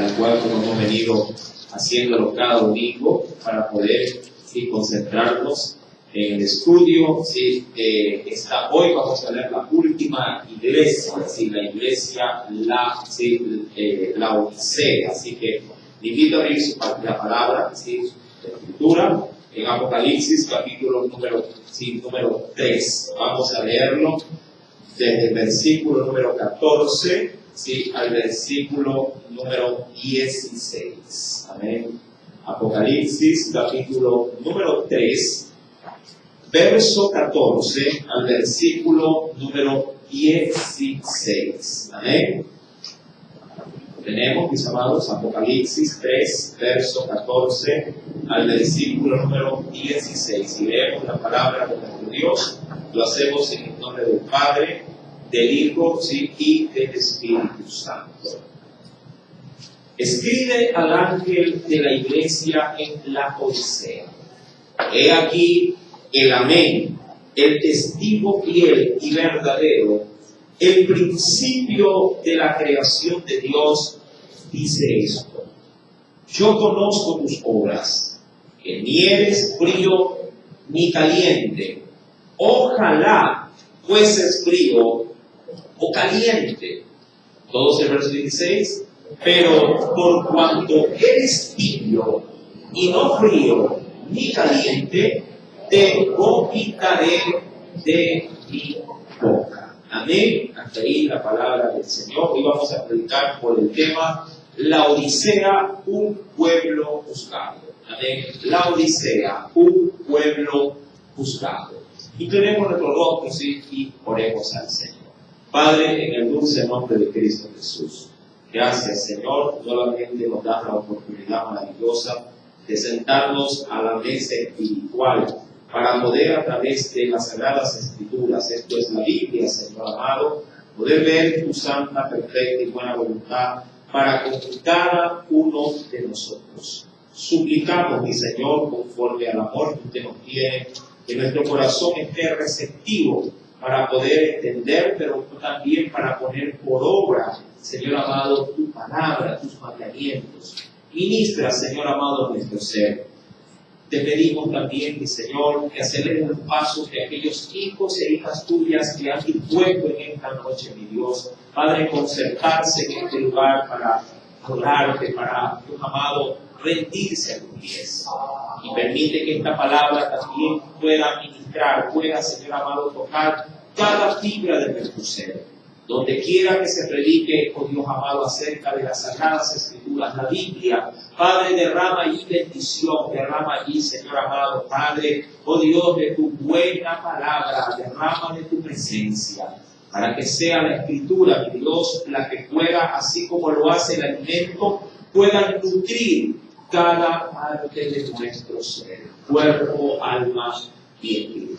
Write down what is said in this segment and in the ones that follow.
tal cual como hemos venido haciéndolo cada domingo para poder concentrarnos en el estudio. Hoy vamos a leer la última iglesia, la iglesia la Odisea. Así que le invito a abrir la palabra, su escritura, en Apocalipsis capítulo número 3. Vamos a leerlo desde el versículo número 14 al versículo número 16. Amén. Apocalipsis capítulo número 3, verso 14 al versículo número 16. Amén. Tenemos, mis amados, Apocalipsis 3, verso 14 al versículo número 16. Y leemos la palabra de nuestro Dios. Lo hacemos en el nombre del Padre, del Hijo y del Espíritu Santo. Escribe al ángel de la iglesia en la Odisea. He aquí el Amén, el testigo fiel y verdadero, el principio de la creación de Dios, dice esto: yo conozco tus obras, que ni eres frío ni caliente. Ojalá fueses frío o caliente. Todos el verso 16. Pero por cuanto eres tibio y no frío ni caliente, te vomitaré de mi boca. Amén. Hasta ahí la palabra del Señor. Hoy vamos a predicar por el tema la Odisea, un pueblo juzgado. Amén. La Odisea, un pueblo juzgado. Y tenemos nuestros rostros y oremos al Señor. Padre, en el dulce nombre de Cristo Jesús, gracias, Señor. Nuevamente nos das la oportunidad maravillosa de sentarnos a la mesa espiritual para poder, a través de las Sagradas Escrituras, esto es la Biblia, Señor amado, poder ver tu santa, perfecta y buena voluntad para con cada uno de nosotros. Suplicamos, mi Señor, conforme al amor que usted nos tiene, que nuestro corazón esté receptivo para poder entender, pero también para poner por obra, Señor amado, tu palabra, tus mandamientos. Ministra, Señor amado, nuestro ser. Te pedimos también, mi Señor, que aceleres los pasos de aquellos hijos e hijas tuyas que han dispuesto en esta noche, mi Dios, Padre, concertarse en este lugar para adorarte, para, Dios amado, rendirse a tus pies. Y permite que esta palabra también pueda ministrar, pueda, Señor amado, tocar cada fibra de nuestro ser. Donde quiera que se predique, oh Dios amado, acerca de las Sagradas Escrituras, la Biblia, Padre, derrama allí bendición, derrama allí, Señor amado, Padre, oh Dios, de tu buena palabra, derrama de tu presencia, para que sea la Escritura, mi Dios, la que pueda, así como lo hace el alimento, pueda nutrir cada parte de nuestro ser, cuerpo, alma y espíritu.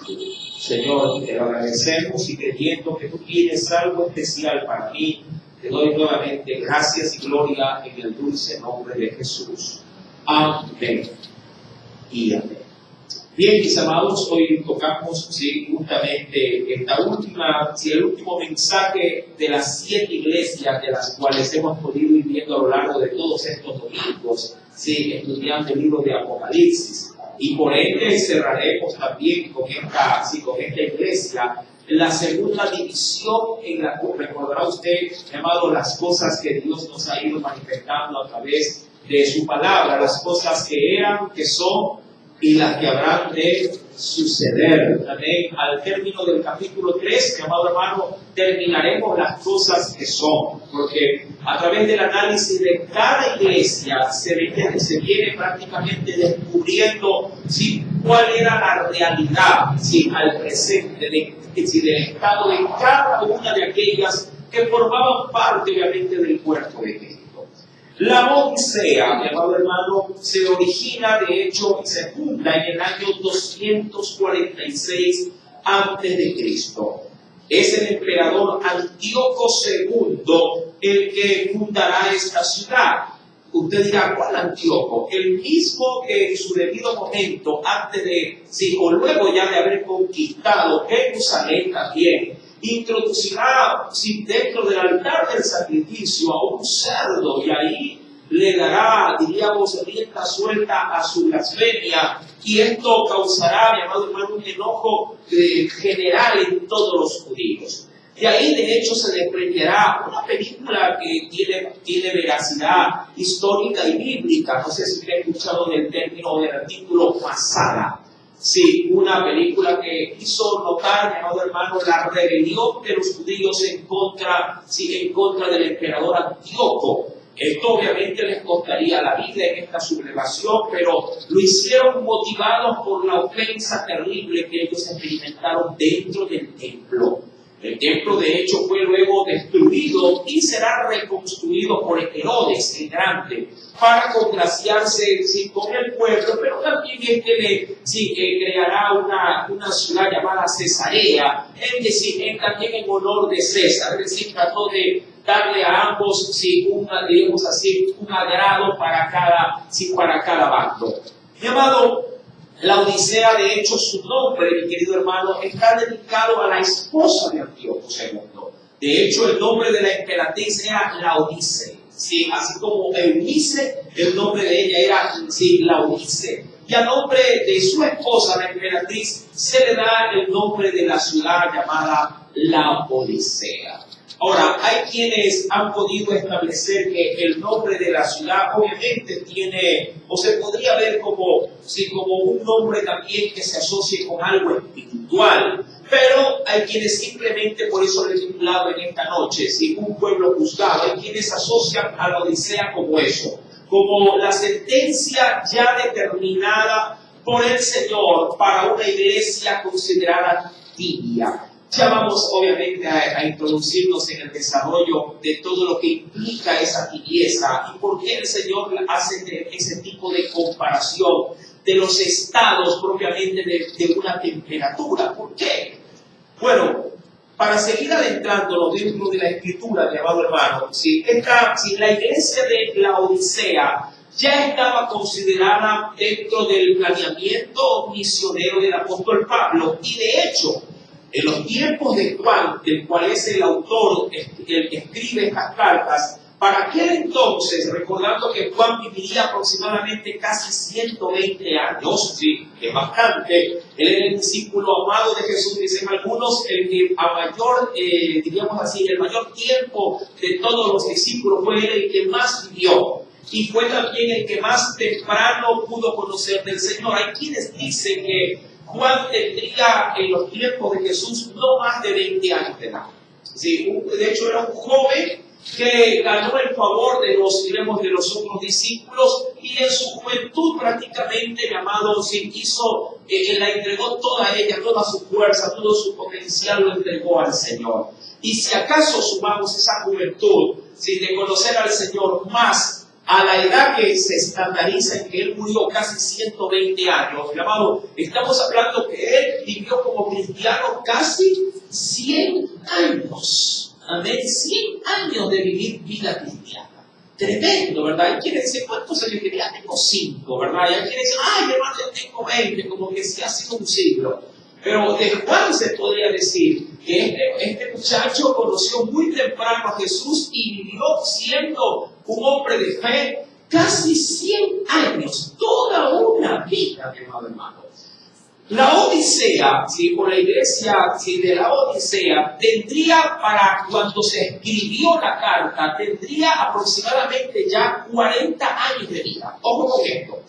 Señor, te lo agradecemos y creyendo que tú tienes algo especial para mí, te doy nuevamente gracias y gloria en el dulce nombre de Jesús. Amén y amén. Bien, mis amados, hoy tocamos justamente el último mensaje de las 7 iglesias de las cuales hemos podido ir viendo a lo largo de todos estos domingos, estudiando el libro de Apocalipsis. Y por ende cerraremos también con esta iglesia la segunda división en la cual recordará usted, amado, las cosas que Dios nos ha ido manifestando a través de su palabra, las cosas que eran, que son y las que habrán de suceder. Amén. Al término del capítulo 3, mi amado hermano, terminaremos las cosas que son, porque a través del análisis de cada iglesia se viene prácticamente descubriendo cuál era la realidad al presente del estado de cada una de aquellas que formaban parte obviamente del cuerpo de Cristo. La Odisea, mi amado hermano, se origina de hecho y se funda en el año 246 a.C. Es el emperador Antíoco II el que fundará esta ciudad. Usted dirá, ¿cuál Antíoco? El mismo que en su debido momento, antes de, o luego ya de haber conquistado Jerusalén también, introducirá dentro del altar del sacrificio a un cerdo y ahí le dará, diríamos, rienda suelta a su blasfemia, y esto causará, mi amado hermano, un enojo general en todos los judíos. De ahí, de hecho, se desprenderá una película que tiene veracidad histórica y bíblica. No sé si usted ha escuchado del término, del título Masada. Sí, una película que hizo notar, mi amado hermano, la rebelión de los judíos en contra del emperador Antíoco. Esto obviamente les costaría la vida en esta sublevación, pero lo hicieron motivados por la ofensa terrible que ellos experimentaron dentro del templo. El templo, de hecho, fue luego destruido y será reconstruido por Herodes el Grande para congraciarse con el pueblo, pero también creará una ciudad llamada Cesarea, también en honor de César, es decir, trató de darle a ambos, un agrado para cada bando. Mi amado, la Odisea, de hecho, su nombre, mi querido hermano, está dedicado a la esposa de Antíoco II. De hecho, el nombre de la emperatriz era Laodice, ¿sí? Así como Eunice, el nombre de ella era Laodice. Y a nombre de su esposa, la emperatriz, se le da el nombre de la ciudad llamada La Odisea. Ahora, hay quienes han podido establecer que el nombre de la ciudad obviamente tiene, o se podría ver como un nombre también que se asocie con algo espiritual, pero hay quienes simplemente, por eso lo he titulado en esta noche, un pueblo juzgado, hay quienes asocian a la Odisea como eso, como la sentencia ya determinada por el Señor para una iglesia considerada tibia. Ya vamos obviamente a introducirnos en el desarrollo de todo lo que implica esa tibieza y por qué el Señor hace ese tipo de comparación de los estados propiamente de una temperatura. ¿Por qué? Bueno, para seguir adentrándonos dentro de la Escritura, mi amado hermano, la iglesia de la Odisea ya estaba considerada dentro del planeamiento misionero del apóstol Pablo y de hecho, en los tiempos de Juan, del cual es el autor, el que escribe estas cartas, para aquel entonces, recordando que Juan viviría aproximadamente casi 120 años, sí, que es bastante, él era el discípulo amado de Jesús, dicen algunos, el que a mayor, diríamos así, el mayor tiempo de todos los discípulos fue él el que más vivió. Y fue también el que más temprano pudo conocer del Señor. Hay quienes dicen que Juan tendría en los tiempos de Jesús no más de 20 años de edad. Sí, de hecho, era un joven que ganó el favor de los otros discípulos y en su juventud prácticamente, mi amado, la entregó toda ella, toda su fuerza, todo su potencial lo entregó al Señor. Y si acaso sumamos esa juventud, de conocer al Señor más a la edad que se estandariza en que él murió casi 120 años, mi amado, estamos hablando que él vivió como cristiano casi 100 años. Amén, 100 años de vivir vida cristiana. Tremendo, ¿verdad? Hay quienes dicen, ¿cuántos años que ya tengo 5, ¿verdad? Y hay quienes dicen, ay, hermano, yo tengo 20, como que se ha sido un siglo. Pero de Juan se podría decir que este muchacho conoció muy temprano a Jesús y vivió siendo un hombre de fe casi 100 años, toda una vida, mi amado hermano. La Odisea, por la iglesia de la Odisea, tendría para cuando se escribió la carta, tendría aproximadamente ya 40 años de vida. Ojo con esto.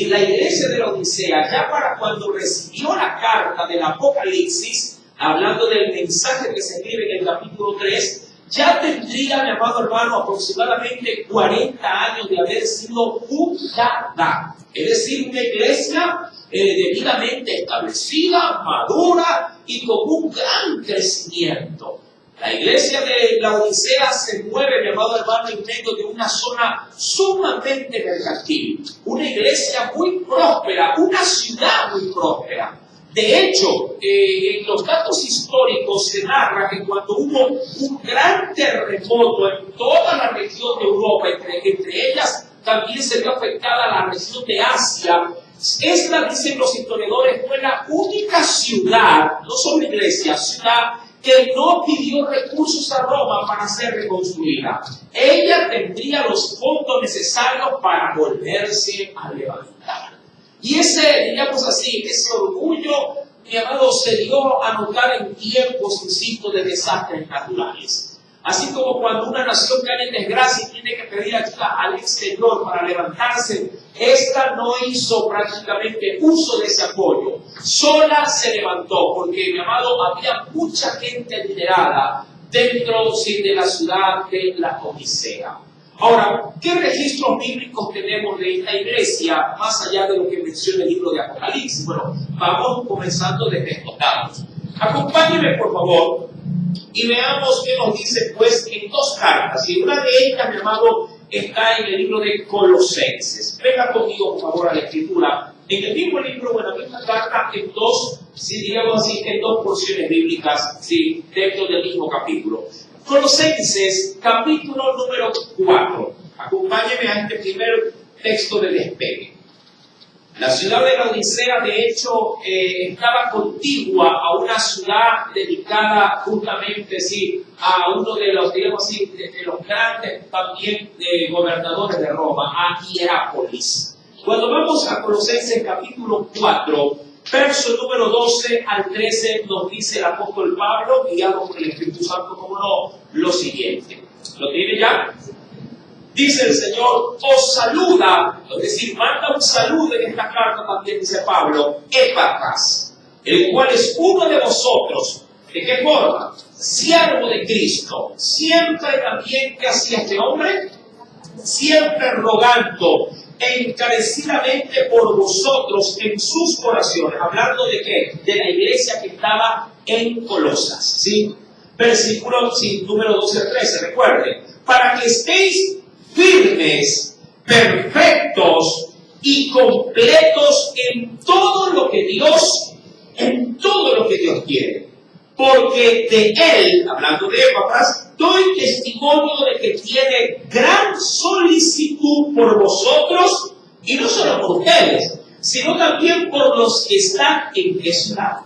La iglesia de la Odisea, ya para cuando recibió la carta del Apocalipsis, hablando del mensaje que se escribe en el capítulo 3, ya tendría, mi amado hermano, aproximadamente 40 años de haber sido fundada. Es decir, una iglesia debidamente establecida, madura y con un gran crecimiento. La iglesia de la Odisea se mueve, mi amado hermano, en medio de una zona sumamente mercantil. Una iglesia muy próspera, una ciudad muy próspera. De hecho, en los datos históricos se narra que cuando hubo un gran terremoto en toda la región de Europa, entre ellas también se vio afectada la región de Asia, esta, dicen los historiadores, fue la única ciudad, no solo iglesia, ciudad que no pidió recursos a Roma para ser reconstruida. Ella tendría los fondos necesarios para volverse a levantar. Y ese, diríamos así, ese orgullo, mi amado, se dio a notar en tiempos, insisto, de desastres naturales. Así como cuando una nación cae en desgracia y tiene que pedir ayuda al exterior para levantarse, esta no hizo prácticamente uso de ese apoyo. Sola se levantó, porque, mi amado, había mucha gente adinerada dentro de la ciudad de la Odisea. Ahora, ¿qué registros bíblicos tenemos de esta iglesia, más allá de lo que menciona el libro de Apocalipsis? Bueno, vamos comenzando desde estos datos. Acompáñenme, por favor, y veamos qué nos dice, pues, en dos cartas. Y una de ellas, mi amado, está en el libro de Colosenses. Venga conmigo, por favor, a la escritura. En el mismo libro, bueno, en esta carta, en dos, si digamos así, en dos porciones bíblicas, sí, dentro del mismo capítulo. Colosenses, capítulo número 4. Acompáñeme a este primer texto de despegue. La ciudad de la Odisea, de hecho, estaba contigua a una ciudad dedicada justamente, sí, a uno de los, digamos así, de los grandes también gobernadores de Roma, a Hierápolis. Cuando vamos a Colosenses capítulo 4, verso número 12 al 13, nos dice el apóstol Pablo, guiado por el Espíritu Santo, como no, lo siguiente. ¿Lo tiene ya? Dice el Señor, os saluda, es decir, manda un saludo en esta carta también, dice Pablo, Epafras, el cual es uno de vosotros. ¿De qué forma? Siervo de Cristo. Siempre también, ¿qué hacía este hombre? Siempre rogando encarecidamente por vosotros en sus oraciones. ¿Hablando de qué? De la iglesia que estaba en Colosas, ¿sí? Versículo número 12 al 13, recuerden, para que estéis firmes, perfectos y completos en todo lo que Dios quiere. Porque de él, hablando de Epafras, doy testimonio de que tiene gran solicitud por vosotros, y no solo por ustedes, sino también por los que están en qué ciudad,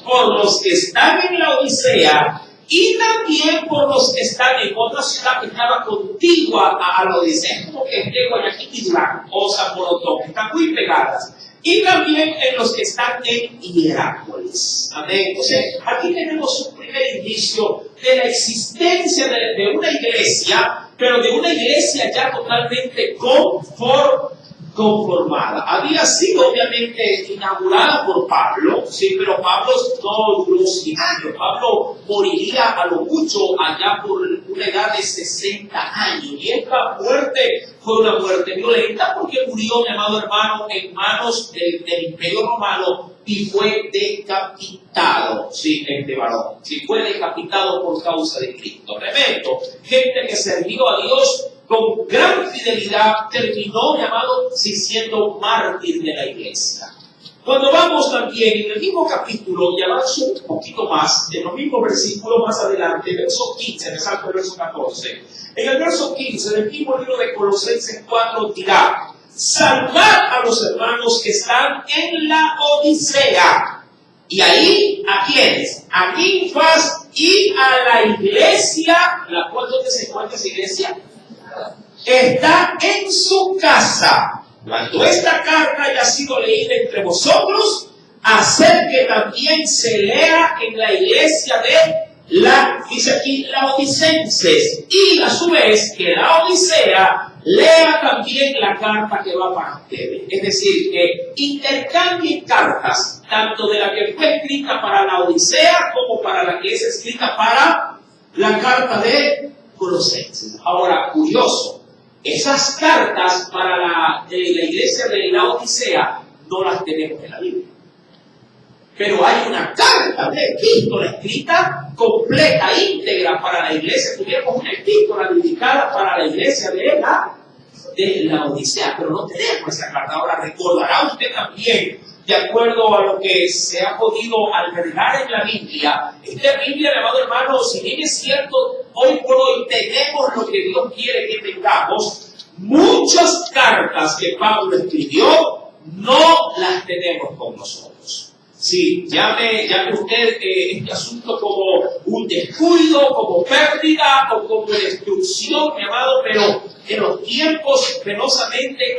por los que están en la Odisea, y también por los que están en otra ciudad que estaba contigua a la Odisea, como que es de Guayaquil y Durán, o San Borondón, que están muy pegadas. Y también en los que están en Hierápolis. Amén. O sea, aquí tenemos un primer indicio de la existencia de una iglesia, pero de una iglesia ya totalmente conformada. Había sido obviamente inaugurada por Pablo, sí, pero Pablo no duró 100 años. Pablo moriría a lo mucho allá por una edad de 60 años. Y esta muerte fue una muerte violenta porque murió, mi amado hermano, en manos del Imperio Romano y fue decapitado, sí, este varón. Sí, fue decapitado por causa de Cristo. Tremendo. Gente que sirvió a Dios con gran fidelidad, terminó, llamado, siendo mártir de la iglesia. Cuando vamos también en el mismo capítulo, y avanzo un poquito más, en los mismos versículos más adelante, verso 15, me salto el verso 14. En el verso 15 del mismo libro de Colosenses 4 dirá, salvad a los hermanos que están en la Odisea. Y ahí, ¿a quiénes? A Ninfas y a la iglesia, la cual, ¿dónde se encuentra esa iglesia? Está en su casa. Cuando esta carta haya sido leída entre vosotros, hacer que también se lea en la iglesia de dice aquí, laodicenses, y a su vez que la Odisea lea también la carta que va para ustedes. Es decir, que intercambien cartas, tanto de la que fue escrita para la Odisea como para la que es escrita para la carta de Colosenses. Ahora, curioso, esas cartas para la iglesia de la Odisea no las tenemos en la Biblia. Pero hay una carta de epístola escrita completa, íntegra para la iglesia. Tuviéramos una epístola dedicada para la iglesia de la Odisea, pero no tenemos esa carta. Ahora, recordará usted también, de acuerdo a lo que se ha podido albergar en la Biblia, esta Biblia, mi amado hermano, si bien es cierto, hoy por hoy tenemos lo que Dios quiere que tengamos, muchas cartas que Pablo escribió no las tenemos con nosotros. Sí, llame usted este asunto como un descuido, como pérdida o como destrucción, mi amado, pero en los tiempos penosamente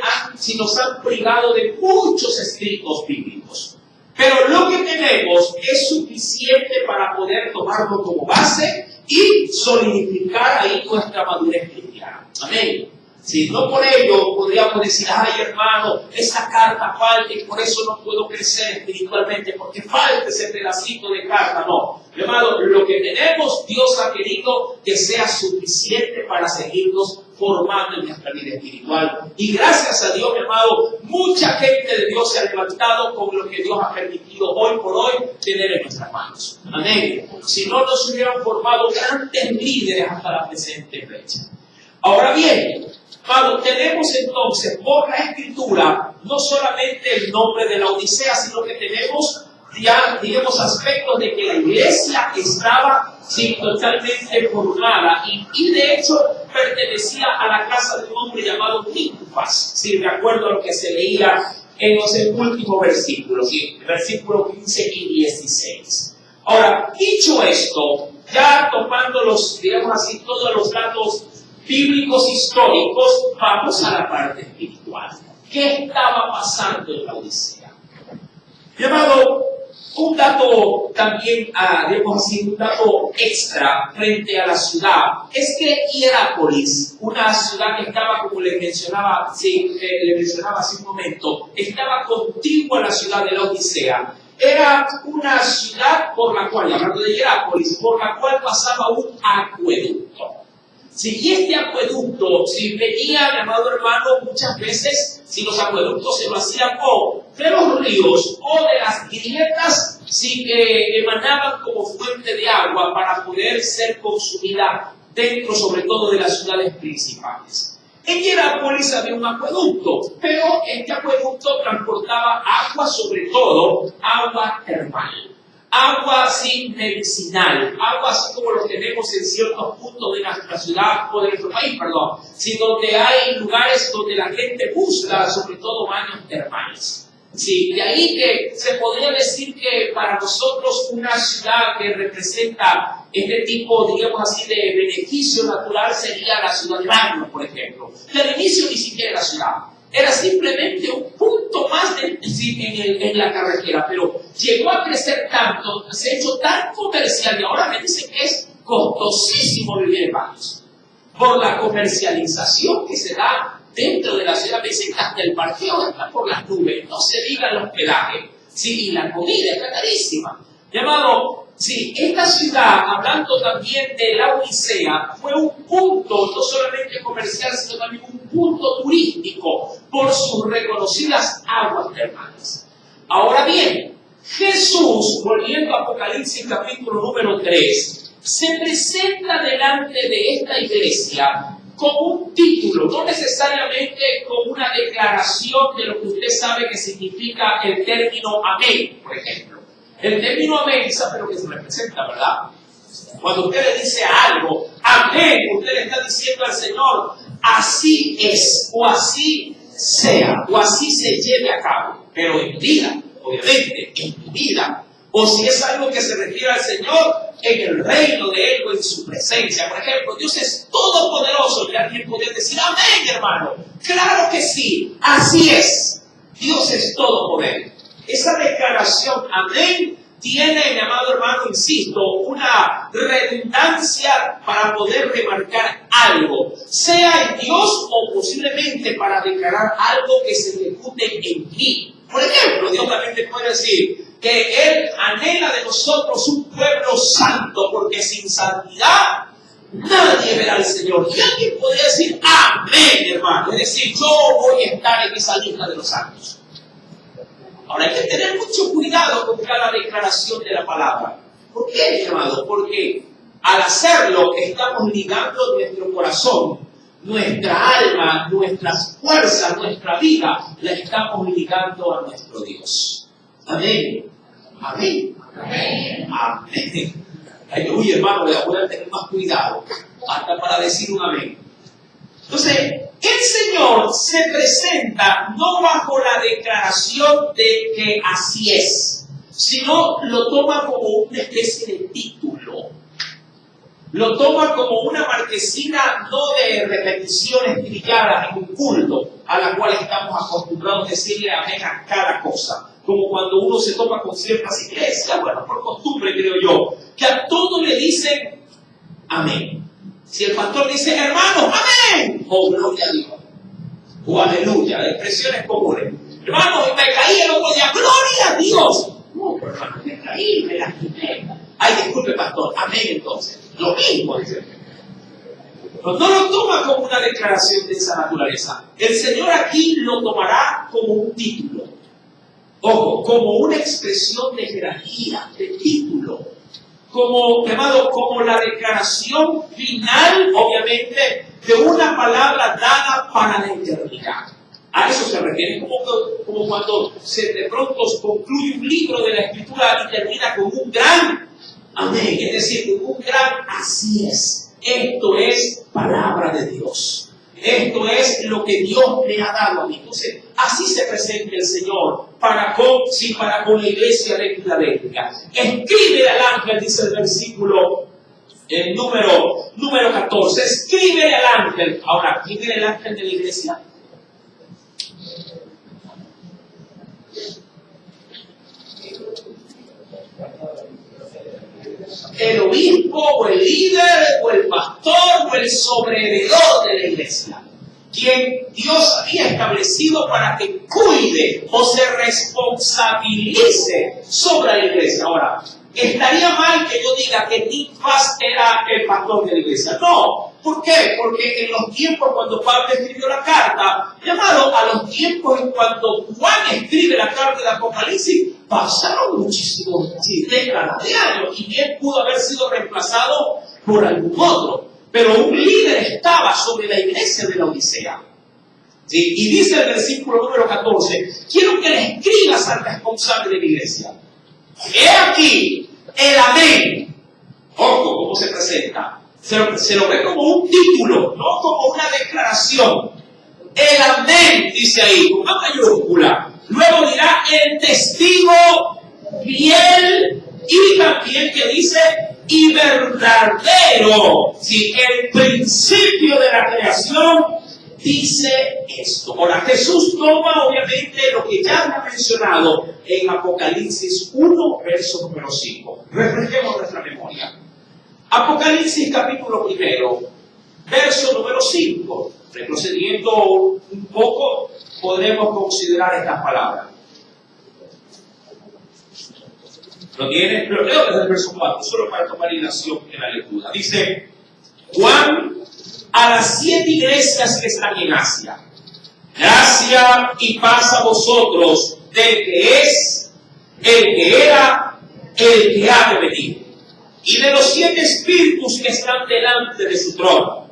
nos han privado de muchos escritos bíblicos. Pero lo que tenemos es suficiente para poder tomarlo como base y solidificar ahí nuestra madurez cristiana. Amén. Si no por ello podríamos decir, ay hermano, esa carta falta y por eso no puedo crecer espiritualmente, porque falta ese pedacito de carta. No, mi hermano, lo que tenemos, Dios ha querido que sea suficiente para seguirnos formando en nuestra vida espiritual. Y gracias a Dios, mi hermano, mucha gente de Dios se ha levantado con lo que Dios ha permitido hoy por hoy tener en nuestras manos. Amén. Si no, nos hubieran formado grandes líderes hasta la presente fecha. Ahora bien, hermano, tenemos entonces por la Escritura no solamente el nombre de la Odisea, sino que tenemos ya, digamos, aspectos de que la iglesia estaba totalmente formada y de hecho pertenecía a la casa de un hombre llamado Nitufas, de acuerdo a lo que se leía en los últimos versículos, versículos 15 y 16. Ahora, dicho esto, ya tomando digamos así, todos los datos bíblicos históricos, vamos a la parte espiritual. ¿Qué estaba pasando en la Odisea? Llamado un dato también, digamos así, un dato extra frente a la ciudad, es que Hierápolis, una ciudad que estaba, como le mencionaba hace un momento, estaba contigua a la ciudad de la Odisea. Era una ciudad por la cual, hablando de Hierápolis, por la cual pasaba un acueducto. Y este acueducto, venía, mi amado hermano, muchas veces, si los acueductos se lo hacían o de los ríos o de las grietas, que emanaban como fuente de agua para poder ser consumida dentro, sobre todo, de las ciudades principales. En Hierápolis había un acueducto, pero este acueducto transportaba agua, sobre todo, agua termal. Agua así medicinal, agua así como lo tenemos en ciertos puntos de nuestra ciudad o de nuestro país, donde hay lugares donde la gente busca sobre todo baños termales. De ahí que se podría decir que para nosotros una ciudad que representa este tipo, digamos así, de beneficio natural sería la ciudad de Baños, por ejemplo. Que al inicio ni siquiera era ciudad. Era simplemente un punto más en la carretera, pero llegó a crecer tanto, se ha hecho tan comercial y ahora me dicen que es costosísimo vivir en Baños. Por la comercialización que se da dentro de la ciudad, me dicen que hasta el parqueo está por las nubes, no se diga el hospedaje, y la comida está carísima. Llamado, esta ciudad, hablando también de la Odisea, fue un punto no solamente comercial, sino también un punto turístico por sus reconocidas aguas termales. Ahora bien, Jesús, volviendo a Apocalipsis capítulo número 3, se presenta delante de esta iglesia con un título, no necesariamente con una declaración de lo que usted sabe que significa el término amén, por ejemplo. El término amén, sabe lo que se representa, ¿verdad? Cuando usted le dice algo, amén, usted le está diciendo al Señor, así es, o así sea, o así se lleve a cabo. Pero en vida, obviamente, en tu vida, o si es algo que se refiere al Señor, en el reino de Él o en su presencia. Por ejemplo, Dios es todopoderoso y alguien podría decir, amén, hermano. Claro que sí, así es. Dios es todopoderoso. Esa declaración, amén, tiene, mi amado hermano, insisto, una redundancia para poder remarcar algo, sea en Dios o posiblemente para declarar algo que se ejecute en ti. Por ejemplo, Dios también te puede decir que Él anhela de nosotros un pueblo santo, porque sin santidad nadie verá al Señor. Y alguien podría decir, amén, hermano, es decir, yo voy a estar en esa lista de los santos. Ahora hay que tener mucho cuidado con cada declaración de la palabra. ¿Por qué, hermano? Porque al hacerlo estamos ligando nuestro corazón, nuestra alma, nuestras fuerzas, nuestra vida, la estamos ligando a nuestro Dios. Amén. Amén. Amén. Amén. Ay, hermano, voy a tener más cuidado hasta para decir un amén. Entonces, el Señor se presenta no bajo la declaración de que así es, sino lo toma como una especie de título. Lo toma como una marquesina no de repeticiones trilladas en un culto, a la cual estamos acostumbrados a decirle amén a cada cosa. Como cuando uno se topa con ciertas iglesias, bueno, por costumbre creo yo, que a todo le dicen amén. Si el pastor dice, hermanos, amén, o gloria a Dios, o aleluya, expresiones comunes. Hermanos, me caí el otro día, gloria a Dios. No, pero hermano, me caí, me lastimé. Ay, disculpe, pastor, amén entonces. Lo mismo, dice. No lo toma como una declaración de esa naturaleza. El Señor aquí lo tomará como un título. Ojo, como una expresión de jerarquía, de título. Como, llamado, como la declaración final, obviamente, de una palabra dada para la eternidad. A eso se refiere, como cuando de pronto concluye un libro de la Escritura y termina con un gran amén, es decir, con un gran así es. Esto es palabra de Dios. Esto es lo que Dios me ha dado a mí. Entonces, así se presenta el Señor para con la iglesia de Filadelfia. Escribe al ángel, dice el versículo número 14. Escribe al ángel. Ahora, ¿quién era el ángel de la iglesia? El obispo, o el líder, o el pastor, o el sobreheredor de la iglesia, quien Dios había establecido para que cuide o se responsabilice sobre la iglesia. Ahora, estaría mal que yo diga que Nifas era el pastor de la iglesia. No. ¿Por qué? Porque en los tiempos cuando Pablo escribió la carta, llamado a los tiempos en cuando Juan escribe la carta de Apocalipsis, pasaron muchísimos décadas de años y bien pudo haber sido reemplazado por algún otro. Pero un líder estaba sobre la iglesia de la Odisea. ¿Sí? Y dice el versículo número 14, quiero que le escribas al responsable de la iglesia. He aquí el amén. Ojo, ¿cómo se presenta? Se lo ve como un título, no como una declaración. El amén, dice ahí, con una mayúscula. Luego dirá el testigo fiel y también que dice y verdadero. Si el principio de la creación dice esto. Ahora, Jesús toma obviamente lo que ya hemos mencionado en Apocalipsis 1, verso número 5. Refresquemos nuestra memoria. Apocalipsis capítulo 1, verso número 5. Retrocediendo un poco, podremos considerar estas palabras. ¿Lo tiene? Pero leo desde el verso 4, solo para tomar ilación en la lectura. Dice, Juan, a las 7 iglesias que están en Asia, gracia y paz a vosotros del que es, el que era, el que ha de venir, y de los 7 espíritus que están delante de su trono,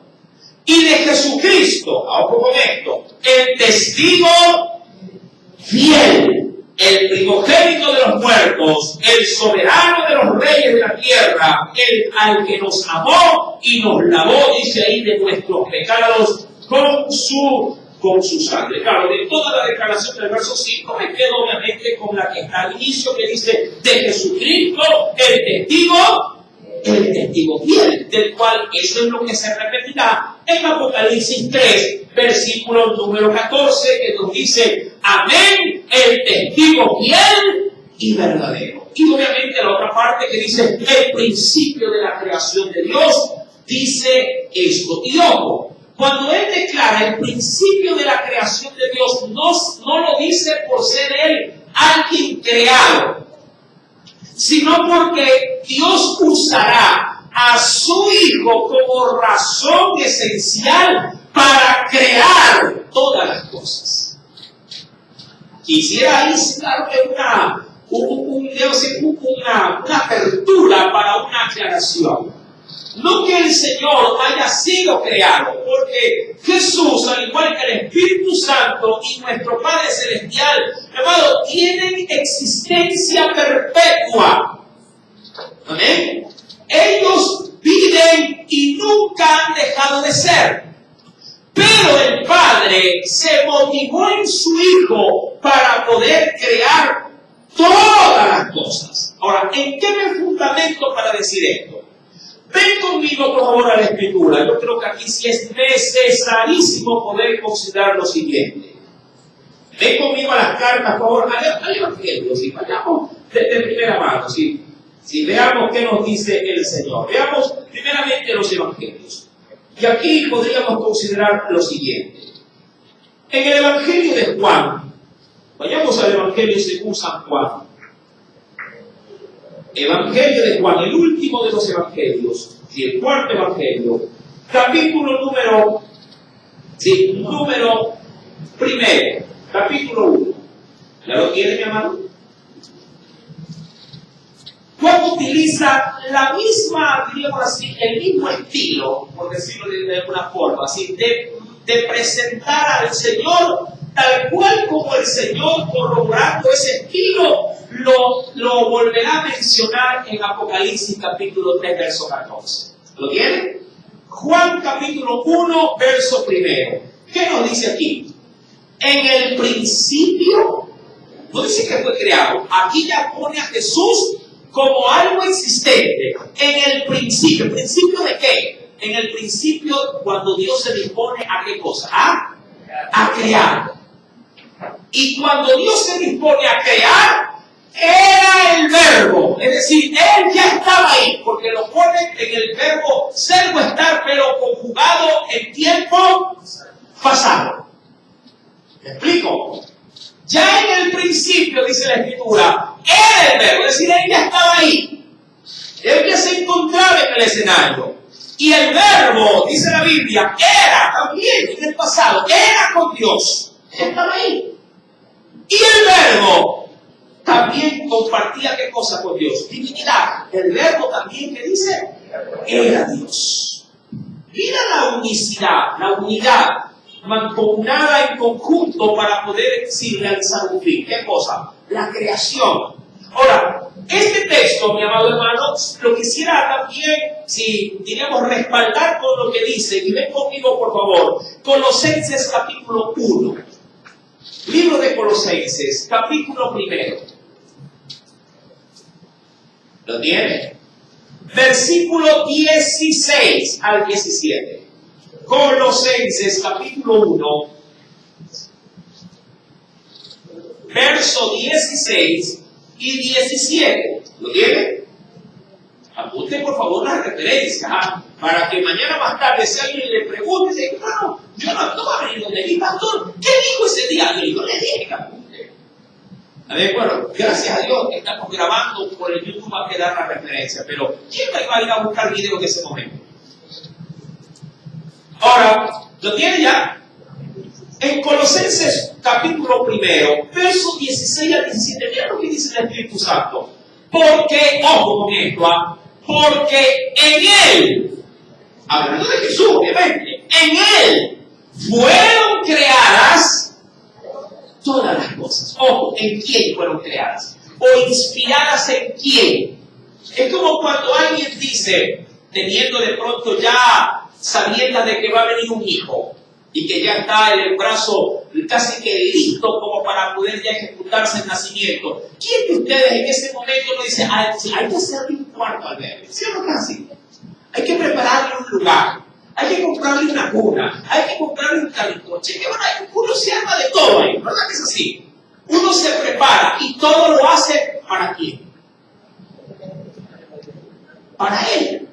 y de Jesucristo, a ojo con esto, el testigo fiel, el primogénito de los muertos, el soberano de los reyes de la tierra, el al que nos amó y nos lavó, dice ahí, de nuestros pecados con su sangre. Claro, de toda la declaración del verso 5 me quedo obviamente con la que está al inicio, que dice de Jesucristo, el testigo fiel, del cual eso es lo que se repetirá en Apocalipsis 3, versículo número 14, que nos dice, amén, el testigo fiel y verdadero. Y obviamente la otra parte que dice, el principio de la creación de Dios, dice esto. Y ojo, cuando él declara el principio de la creación de Dios, no lo dice por ser él alguien creado, sino porque Dios usará a su Hijo como razón esencial para crear todas las cosas. Quisiera ahí darle una apertura para una aclaración. No que el Señor haya sido creado, porque Jesús, al igual que el Espíritu Santo y nuestro Padre Celestial, hermano, tienen existencia perpetua. Amén. Ellos viven y nunca han dejado de ser. Pero el Padre se motivó en su Hijo para poder crear todas las cosas. Ahora, ¿en qué me fundamento para decir esto? Ven conmigo, por favor, a la Escritura. Yo creo que aquí sí es necesarísimo poder considerar lo siguiente. Ven conmigo a las cartas, por favor, al Evangelio, si vayamos de primera mano, si veamos qué nos dice el Señor. Veamos primeramente los Evangelios. Y aquí podríamos considerar lo siguiente. En el Evangelio de Juan, vayamos al Evangelio según San Juan. Evangelio de Juan, el último de los Evangelios, y el cuarto Evangelio, capítulo número primero, capítulo 1. ¿Ya lo tiene, mi amado? Juan utiliza la misma, diríamos así, el mismo estilo, por decirlo de alguna forma, así, de presentar al Señor tal cual como el Señor, corroborando ese estilo, lo volverá a mencionar en Apocalipsis capítulo 3, verso 14. ¿Lo tiene? Juan capítulo 1, verso 1. ¿Qué nos dice aquí? En el principio, no dice que fue creado, aquí ya pone a Jesús como algo existente. En el principio. ¿El principio de qué? En el principio, cuando Dios se dispone a qué cosa? A crear. Y cuando Dios se dispone a crear, era el verbo. Es decir, Él ya estaba ahí, porque lo pone en el verbo ser o estar, pero conjugado en tiempo pasado. ¿Me explico? Ya en el principio, dice la Escritura, era el verbo, es decir, Él ya estaba ahí. Él ya se encontraba en el escenario. Y el verbo, dice la Biblia, era también en el pasado, era con Dios. Él estaba ahí. Y el verbo también compartía ¿qué cosa con Dios? Divinidad. El verbo también, ¿qué dice? Era Dios. Mira la unicidad, la unidad mancomunada en conjunto para poder realizar un fin. ¿Qué cosa? La creación. Ahora, este texto, mi amado hermano, lo quisiera también, si diríamos, respaldar con lo que dice, y ven conmigo, por favor, Colosenses capítulo 1. Libro de Colosenses, capítulo 1. ¿Lo tiene? Versículo 16 al 17. Colosenses, capítulo 1, verso 16 y 17. ¿Lo tiene? Apunte por favor las referencias, para que mañana más tarde, si alguien le pregunte, dice, no, yo no va a venir donde mi pastor. ¿Qué dijo ese día? Y yo le dije que apunte. A ver, bueno, gracias a Dios que estamos grabando por el YouTube, va a quedar la referencia, pero ¿quién va a ir a buscar video en ese momento? Ahora, ¿lo tiene ya? En Colosenses capítulo 1, versos 16 al 17, mira lo que dice el Espíritu Santo. Porque, ojo con esto, porque en Él, hablando de Jesús, obviamente, en Él fueron creadas todas las cosas. Ojo, ¿en quién fueron creadas? O inspiradas en quién. Es como cuando alguien dice, teniendo de pronto ya sabiendo de que va a venir un hijo y que ya está en el brazo casi que listo como para poder ya ejecutarse el nacimiento. ¿Quién de ustedes en ese momento no dice, hay que hacerle un cuarto al bebé? ¿Sí o no es así? Hay que prepararle un lugar, hay que comprarle una cuna, hay que comprarle un carricoche. Que bueno, uno se arma de todo ahí, ¿verdad que es así? Uno se prepara y todo lo hace ¿para quién? Para Él.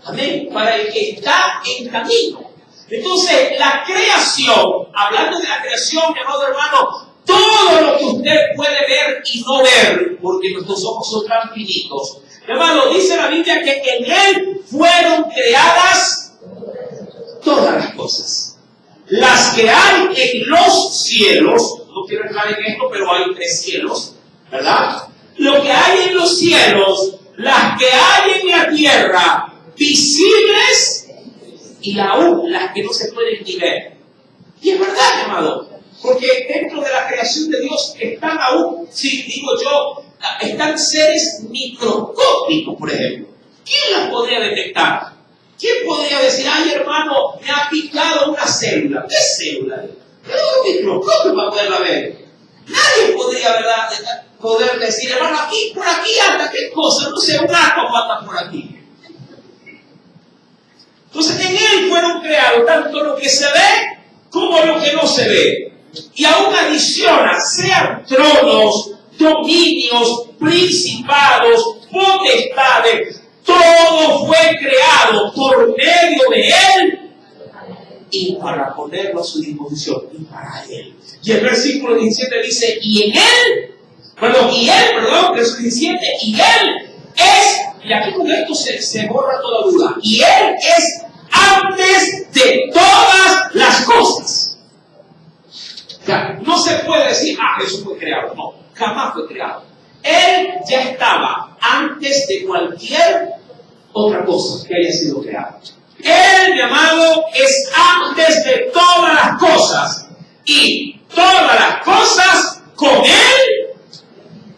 Amén. Para el que está en camino. Entonces, la creación, hablando de la creación, mi amado hermano, todo lo que usted puede ver y no ver, porque nuestros ojos son tan finitos. Mi hermano, dice la Biblia que en Él fueron creadas todas las cosas. Las que hay en los cielos, no quiero entrar en esto, pero hay 3 cielos, ¿verdad? Lo que hay en los cielos, las que hay en la tierra, visibles y aún las que no se pueden ni ver. Y es verdad, mi amado, porque dentro de la creación de Dios están aún, si digo yo, están seres microscópicos, por ejemplo. ¿Quién las podría detectar? ¿Quién podría decir, ay hermano, me ha picado una célula? ¿Qué célula? Es un microscopio para poderla ver. Nadie podría, ¿verdad? poder decir, hermano, aquí, por aquí anda, qué cosa, no sé, un átomo anda por aquí. Entonces en Él fueron creados tanto lo que se ve como lo que no se ve. Y aún adiciona, sean tronos, dominios, principados, potestades, todo fue creado por medio de Él y para ponerlo a su disposición y para Él. Y el versículo 17 dice, verso 17, y Él es, y aquí con esto se borra toda duda, y Él es antes de todas las cosas. O sea, no se puede decir, Jesús fue creado. No, jamás fue creado. Él ya estaba antes de cualquier otra cosa que haya sido creada. Él, mi amado, es antes de todas las cosas. Y todas las cosas con Él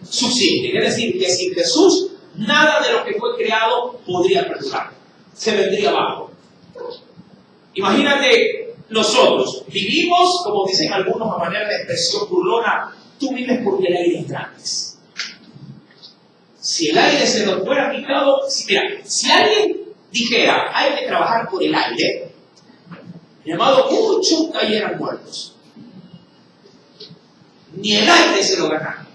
subsisten. Es decir, que sin Jesús, nada de lo que fue creado podría perdurar. Se vendría abajo. Imagínate, nosotros vivimos, como dicen algunos a manera de expresión burlona, tú vives porque el aire es gratis. Si el aire se nos fuera quitado, si alguien dijera, hay que trabajar por el aire, mi amado, muchos cayeran muertos. Ni el aire se lo ganaron.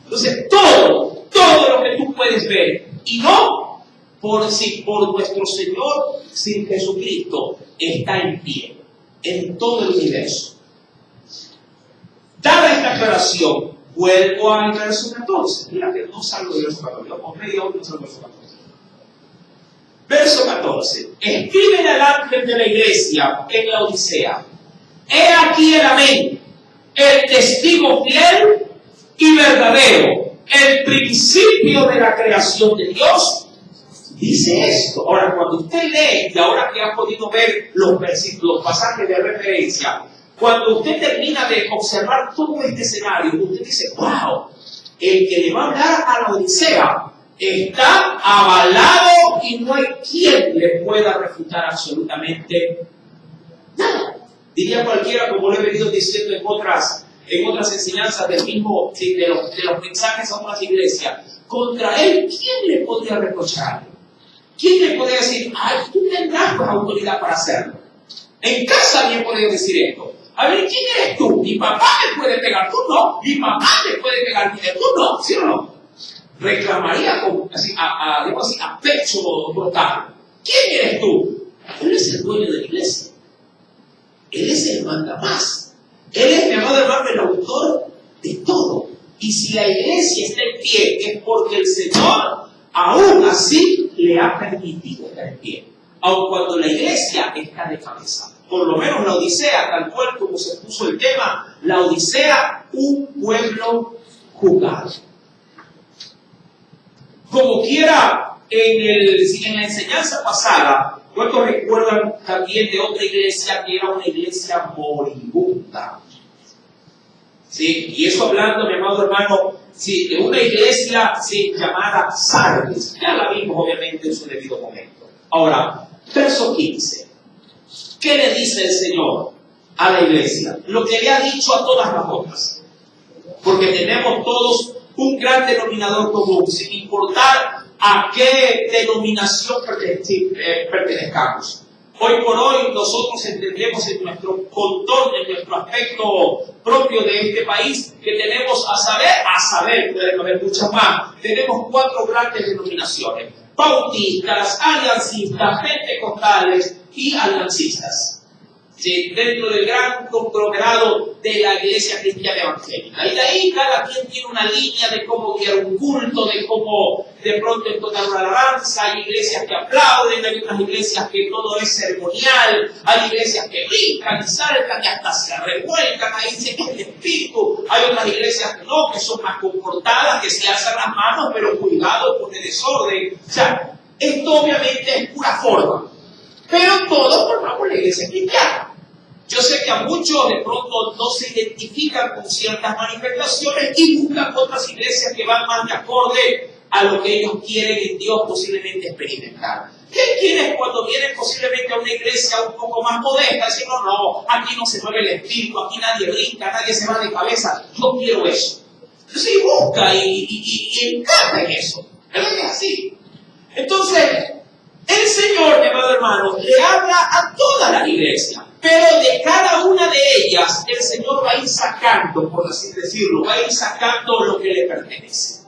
Entonces, todo lo que tú puedes ver, y no por nuestro Señor, sin Jesucristo, está en pie, en todo el universo. Dada esta aclaración, vuelvo al verso 14. Mira que no salgo del verso 14, vamos media hora no salgo del verso 14. Verso 14. Escriben al ángel de la iglesia en la Odisea. He aquí el amén, el testigo fiel y verdadero, el principio de la creación de Dios. Dice esto. Ahora, cuando usted lee, y ahora que ha podido ver los pasajes de referencia, cuando usted termina de observar todo este escenario, usted dice, wow, el que le va a hablar a la Odisea está avalado y no hay quien le pueda refutar absolutamente nada. Diría cualquiera, como lo he venido diciendo en otras enseñanzas del mismo, de los mensajes a otras iglesias, contra él, ¿quién le podría reprochar? ¿Quién le podría decir, tú tendrás la autoridad para hacerlo? En casa bien podría decir esto. A ver, ¿quién eres tú? Mi papá me puede pegar, tú no. Mi mamá me puede pegar, tú no. ¿Sí o no? Reclamaría a pecho total. ¿Quién eres tú? Él es el dueño de la iglesia. Él es el mandamás. Él es, mi amado hermano, el autor de todo. Y si la iglesia está en pie, es porque el Señor aún así le ha permitido estar en pie. Aun cuando la iglesia está de cabeza. Por lo menos la Odisea, tal cual como se puso el tema, la Odisea, un pueblo juzgado. Como quiera, en la enseñanza pasada, ¿cuántos recuerdan también de otra iglesia que era una iglesia moribunda? ¿Sí? Y eso hablando, mi amado hermano, sí, de una iglesia llamada Sardis. Ya la vimos obviamente en su debido momento. Ahora, verso 15. ¿Qué le dice el Señor a la iglesia? Lo que le ha dicho a todas las otras. Porque tenemos todos un gran denominador común, sin importar a qué denominación pertenezcamos. Hoy por hoy nosotros entendemos en nuestro contorno, en nuestro aspecto propio de este país, que tenemos a saber, pueden haber muchas más, tenemos 4 grandes denominaciones: bautistas, aliancistas, pentecostales y aliancistas. ¿Sí? Dentro del gran conglomerado de la iglesia cristiana evangélica. Y de ahí cada quien tiene una línea de cómo guiar un culto, de cómo de pronto entonar una alabanza. Hay iglesias que aplauden, hay otras iglesias que todo es ceremonial, hay iglesias que brincan y saltan y hasta se revuelcan, ahí se cae el espíritu. Hay otras iglesias que no, que son más comportadas, que se alzan las manos, pero cuidado con el desorden. O sea, esto obviamente es pura forma, pero todos formamos la iglesia cristiana. Yo sé que a muchos de pronto no se identifican con ciertas manifestaciones y buscan otras iglesias que van más de acorde a lo que ellos quieren en Dios posiblemente experimentar. ¿Qué quieres cuando vienen posiblemente a una iglesia un poco más modesta? Dicen, no, aquí no se mueve el espíritu, aquí nadie brinca, nadie se va de cabeza. Yo quiero eso. Sí, busca y encaja en eso. ¿Verdad que es así? Entonces, el Señor, mi amado hermano, le habla a toda la iglesia, pero de cada una de ellas el Señor va a ir sacando, por así decirlo, va a ir sacando lo que le pertenece.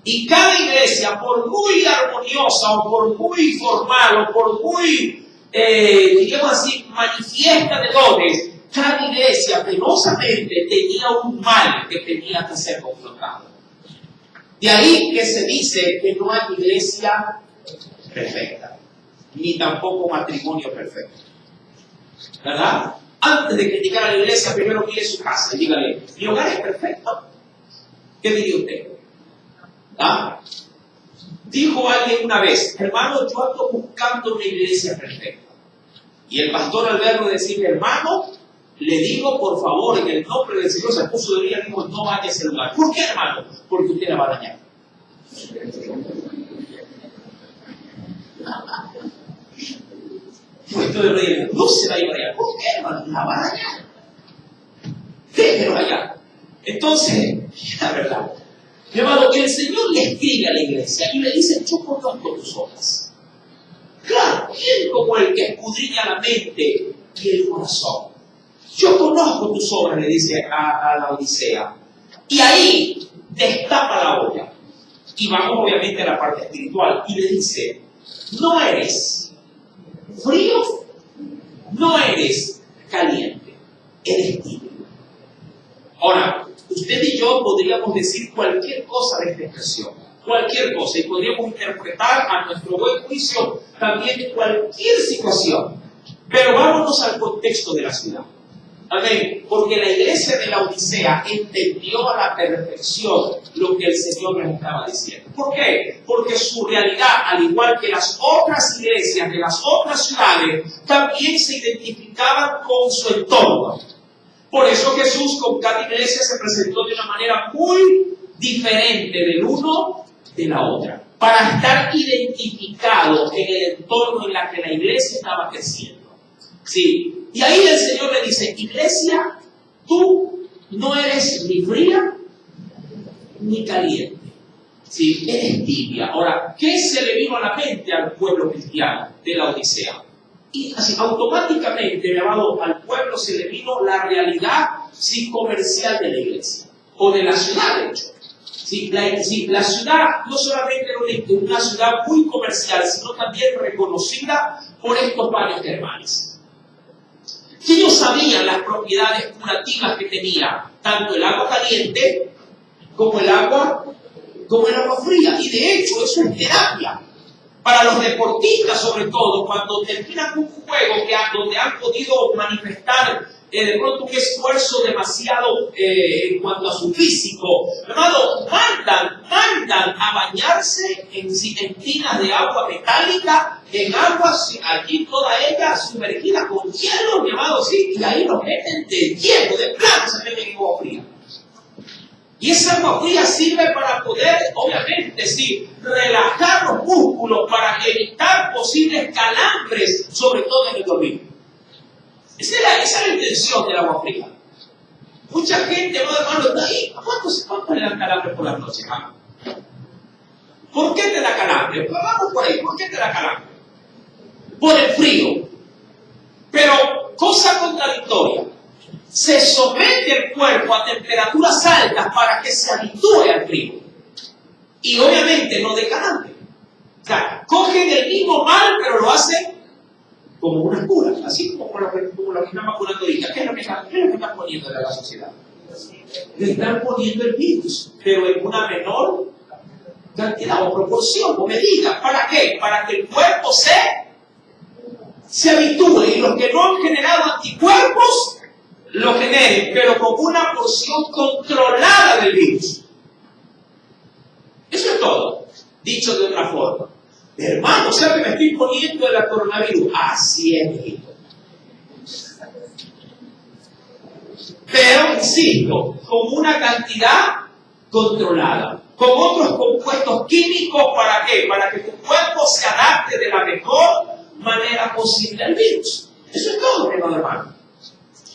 Y cada iglesia, por muy armoniosa o por muy formal o por muy, digamos así, manifiesta de dones, cada iglesia penosamente tenía un mal que tenía que ser confrontado. De ahí que se dice que no hay iglesia perfecta, ni tampoco matrimonio perfecto. ¿Verdad? Antes de criticar a la iglesia, primero mire su casa y dígale, ¿mi hogar es perfecto? ¿Qué diría usted? ¿Ah? Dijo alguien una vez, hermano, yo ando buscando una iglesia perfecta. Y el pastor, al verlo, decirle, hermano, le digo, por favor, en el nombre del Señor, se puso de día y dijo, no vaya a ese lugar. ¿Por qué, hermano? Porque usted la va a dañar. Pues todo el rey no se va a ir para allá. ¿Por qué, hermano? La va a dañar. Déjelo allá. Entonces, la verdad, mi amado, el Señor le escribe a la iglesia y le dice, yo conozco tus obras. Claro, ¿quién como el que escudriña la mente y el corazón? Yo conozco tus obras, le dice a la Odisea. Y ahí destapa la olla. Y vamos obviamente a la parte espiritual. Y le dice, no eres frío, no eres caliente, eres tibio. Ahora, usted y yo podríamos decir cualquier cosa de esta expresión, cualquier cosa, y podríamos interpretar a nuestro buen juicio también cualquier situación. Pero vámonos al contexto de la ciudad. Amén. Porque la iglesia de la Odisea entendió a la perfección lo que el Señor les estaba diciendo. ¿Por qué? Porque su realidad, al igual que las otras iglesias de las otras ciudades, también se identificaban con su entorno. Por eso Jesús con cada iglesia se presentó de una manera muy diferente del uno de la otra, para estar identificado en el entorno en el que la iglesia estaba creciendo. Sí. Y ahí el Señor le dice, iglesia, tú no eres ni fría ni caliente. Sí, eres tibia. Ahora, ¿qué se le vino a la mente al pueblo cristiano de la Odisea? Y así, automáticamente, llamado al pueblo, se le vino la realidad comercial de la iglesia, o de la ciudad, de hecho. Sí, la ciudad no solamente era una ciudad muy comercial, sino también reconocida por estos baños termales. Ellos sabían las propiedades curativas que tenía tanto el agua caliente como el agua fría. Y de hecho eso es terapia. Para los deportistas, sobre todo, cuando terminan un juego donde han podido manifestar de pronto un esfuerzo demasiado en cuanto a su físico, hermano, mandan a bañarse en tinas de agua metálica, en aguas allí toda ella sumergida con hielo, llamado así, y ahí los meten de hielo, de plano se meten en agua fría. Y esa agua fría sirve para poder, obviamente, sí, relajar los músculos para evitar posibles calambres, sobre todo en el dormir. Esa es la intención del agua fría. Mucha gente, hermano, está ahí. ¿Cuánto le dan calambre por las noches? ¿Ah? ¿Por qué te da calambre? Vamos por ahí. ¿Por qué te da calambre? Por el frío. Pero, cosa contradictoria. Se somete el cuerpo a temperaturas altas para que se habitúe al frío. Y obviamente no de calambre. O sea, cogen el mismo mal, pero lo hacen como una cura, así como lo que están vacunando ahorita. ¿Qué es lo que están poniendo en la sociedad? Le están poniendo el virus, pero en una menor cantidad o proporción o medida. ¿Para qué? Para que el cuerpo se habitúe y los que no han generado anticuerpos lo generen, pero con una porción controlada del virus. Eso es todo. Dicho de otra forma. Hermano, o sea que me estoy poniendo el coronavirus. Así es, hijito. Pero, insisto, con una cantidad controlada. Con otros compuestos químicos, ¿para qué? Para que tu cuerpo se adapte de la mejor manera posible al virus. Eso es todo, hermano.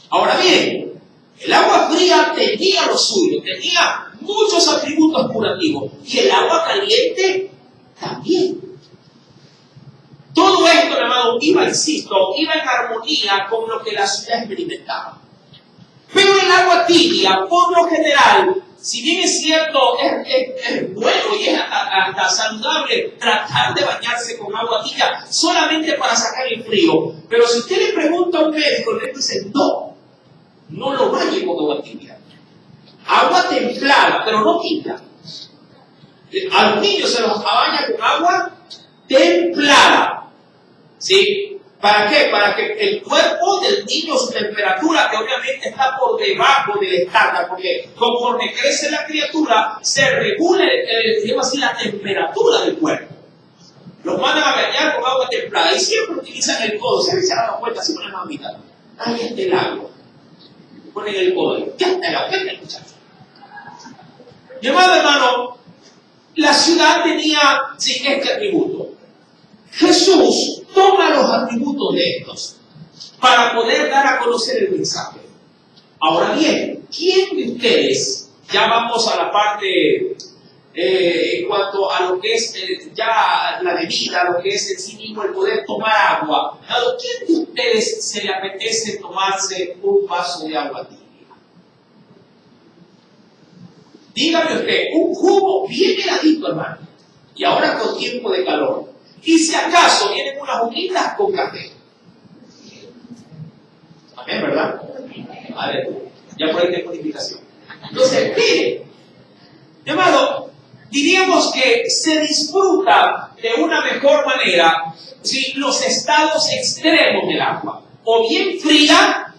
Ahora bien, El agua fría tenía lo suyo, tenía muchos atributos curativos, y el agua caliente también. Todo esto, mi amado, iba en armonía con lo que la ciudad experimentaba. Pero el agua tibia, por lo general, si bien es cierto, es bueno y es hasta saludable tratar de bañarse con agua tibia solamente para sacar el frío. Pero si usted le pregunta a un médico, el médico dice, no lo bañe con agua tibia. Agua templada, pero no tibia. A los niños se los baña con agua templada. ¿Sí? ¿Para qué? Para que el cuerpo del niño, su temperatura, que obviamente está por debajo del estándar, porque conforme crece la criatura, se regula, digamos así, la temperatura del cuerpo. Los mandan a bañar con agua templada y siempre utilizan el codo. Se han dado cuenta, si ponen la mitad. Ahí está el agua. Ponen el codo. Ya está el agua, ya está el muchacho. Mi amado hermano, la ciudad tenía este atributo. Jesús toma los atributos de estos para poder dar a conocer el mensaje. Ahora bien, ¿quién de ustedes, ya vamos a la parte en cuanto a lo que es ya la bebida, lo que es en sí mismo el poder tomar agua? ¿Quién de ustedes se le apetece tomarse un vaso de agua tibia? Dígame usted, un jugo bien heladito, hermano, y ahora con tiempo de calor. Y si acaso vienen unas juguitas con café. Amén, ¿verdad? A ver, ya por ahí tengo una invitación. Entonces, mire, llamado, diríamos que se disfruta de una mejor manera si los estados extremos del agua, o bien fría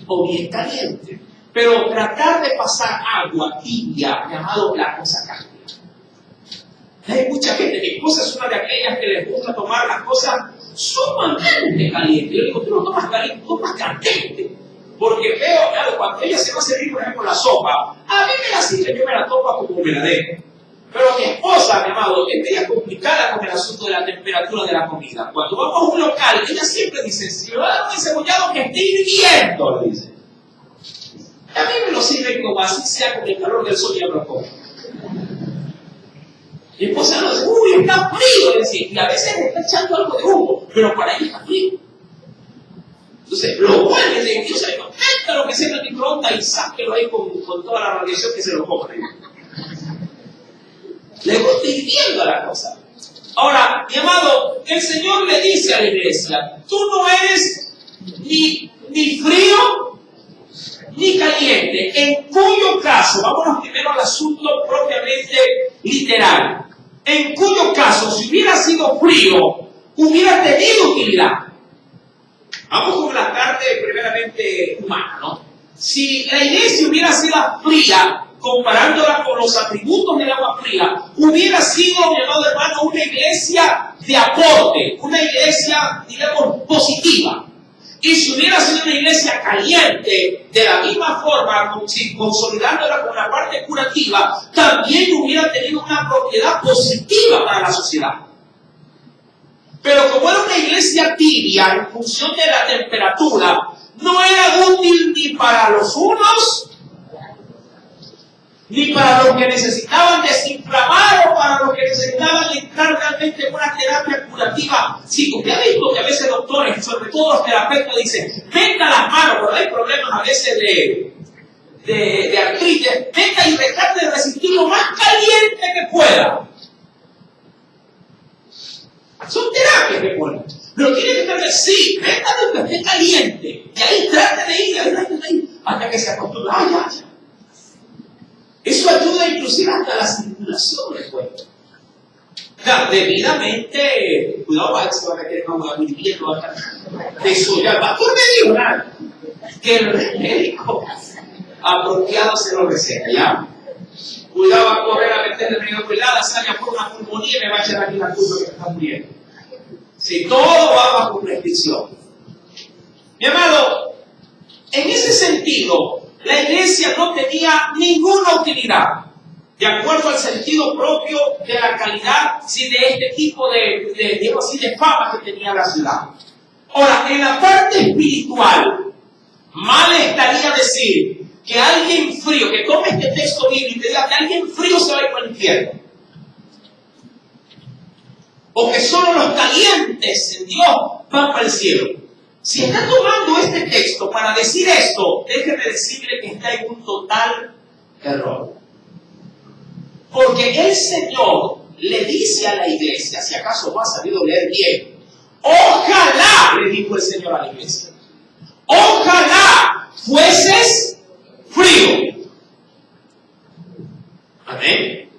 o bien caliente. Pero tratar de pasar agua tibia, llamado la cosa cambia. Hay mucha gente, mi esposa es una de aquellas que les gusta tomar las cosas sumamente calientes. Yo digo, tú no tomas caliente, tomas caliente. Porque veo, claro, cuando ella se va a servir, por ejemplo, la sopa, a mí me la sirve, yo me la tomo como me la dejo. Pero mi esposa, mi amado, es media complicada con el asunto de la temperatura de la comida. Cuando vamos a un local, ella siempre dice, si me va a dar un encebollado que esté hirviendo, le dice. A mí me lo sirven como así sea con el calor del sol y ya me lo como. Mi esposa nos dice, uy, está frío, decir, y a veces le está echando algo de humo, pero para ella está frío. Entonces, lo vuelve de Dios, se le comenta lo que sea en el microondas y sáquelo ahí con toda la radiación que se lo coma. Le gusta ir viendo la cosa. Ahora, mi amado, el Señor le dice a la iglesia, tú no eres ni frío ni caliente, en cuyo caso, vámonos primero al asunto propiamente literal, en cuyo caso, si hubiera sido frío, hubiera tenido utilidad. Vamos con la parte primeramente humana, ¿no? Si la iglesia hubiera sido fría, comparándola con los atributos del agua fría, hubiera sido, mi amado hermano, una iglesia de aporte, una iglesia, digamos, positiva. Y si hubiera sido una iglesia caliente, de la misma forma, consolidándola con la parte curativa, también hubiera tenido una propiedad positiva para la sociedad. Pero como era una iglesia tibia, en función de la temperatura, no era útil ni para los unos, ni para los que necesitaban desinflamar o para los que necesitaban entrar realmente en una terapia curativa. Sí, usted ha visto que a veces doctores, sobre todo los terapeutas, dicen, meta las manos, pero hay problemas a veces de artritis, meta y trate de resistir lo más caliente que pueda. Son terapias que ponen. Pero tiene que estar sí, meta de que esté caliente. Y ahí trate de ir, hasta que se acostumbre. Ya. Eso ayuda inclusive hasta la circulación del cuerpo. Claro, debidamente, cuidado, a se va a meter en agua hirviendo hasta desollar. Va por medio, ¿verdad? Que el médico apropiado se lo receta, ¿ya? Cuidado a correr a meterle medio pelada, salga por una pulmonía y me va a echar aquí la culpa que me está muriendo. Si todo va bajo prescripción. Mi amado, en ese sentido, la iglesia no tenía ninguna utilidad, de acuerdo al sentido propio de la calidad de este tipo de fama que tenía la ciudad. Ahora, en la parte espiritual, mal estaría decir que alguien frío, que tome este texto bíblico y te diga que alguien frío se va a ir para el infierno. O que solo los calientes en Dios van para el cielo. Si está tomando este texto para decir esto, déjeme decirle que está en un total error. Porque el Señor le dice a la iglesia, si acaso no ha sabido leer bien, ojalá, le dijo el Señor a la iglesia, ojalá fueses frío. Amén.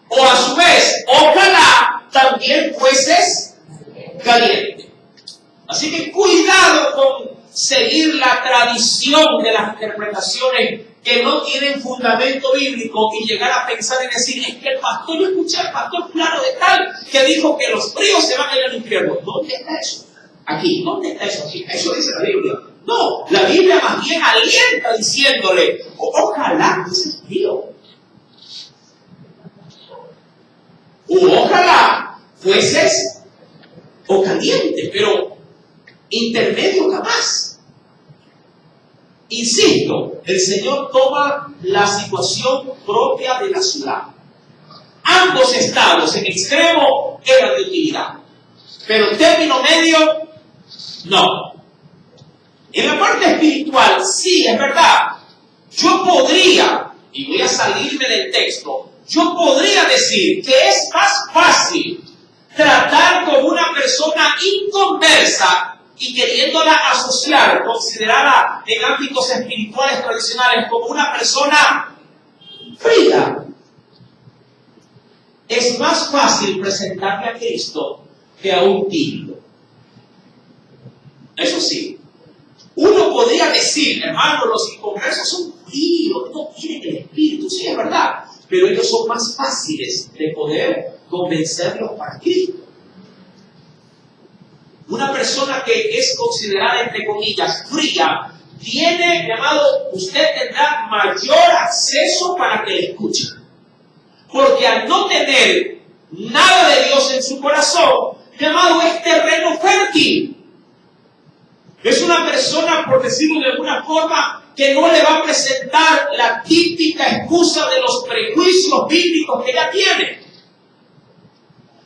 O a su vez, ojalá también fueses caliente. Así que cuidado con seguir la tradición de las interpretaciones que no tienen fundamento bíblico y llegar a pensar y decir, es que el pastor, yo escuché al pastor claro de tal que dijo que los fríos se van a ir al infierno. ¿Dónde está eso? Aquí. ¿Dónde está eso aquí? Eso dice la Biblia. No, la Biblia más bien alienta diciéndole, ojalá fueses frío. Ojalá fueses o caliente, pero intermedio jamás. Insisto, el Señor toma la situación propia de la ciudad. Ambos estados en extremo eran de utilidad, pero término medio, no. En la parte espiritual, sí, es verdad, yo podría, y voy a salirme del texto, yo podría decir que es más fácil tratar con una persona inconversa y queriéndola asociar, considerada en ámbitos espirituales tradicionales como una persona fría. Es más fácil presentarle a Cristo que a un tibio. Eso sí, uno podría decir, hermano, los inconversos son fríos, no quieren el Espíritu, sí es verdad, pero ellos son más fáciles de poder convencerlos para Cristo. Una persona que es considerada, entre comillas, fría, tiene, llamado, usted tendrá mayor acceso para que le escuche. Porque al no tener nada de Dios en su corazón, llamado, es terreno fértil. Es una persona, por decirlo de alguna forma, que no le va a presentar la típica excusa de los prejuicios bíblicos que ella tiene.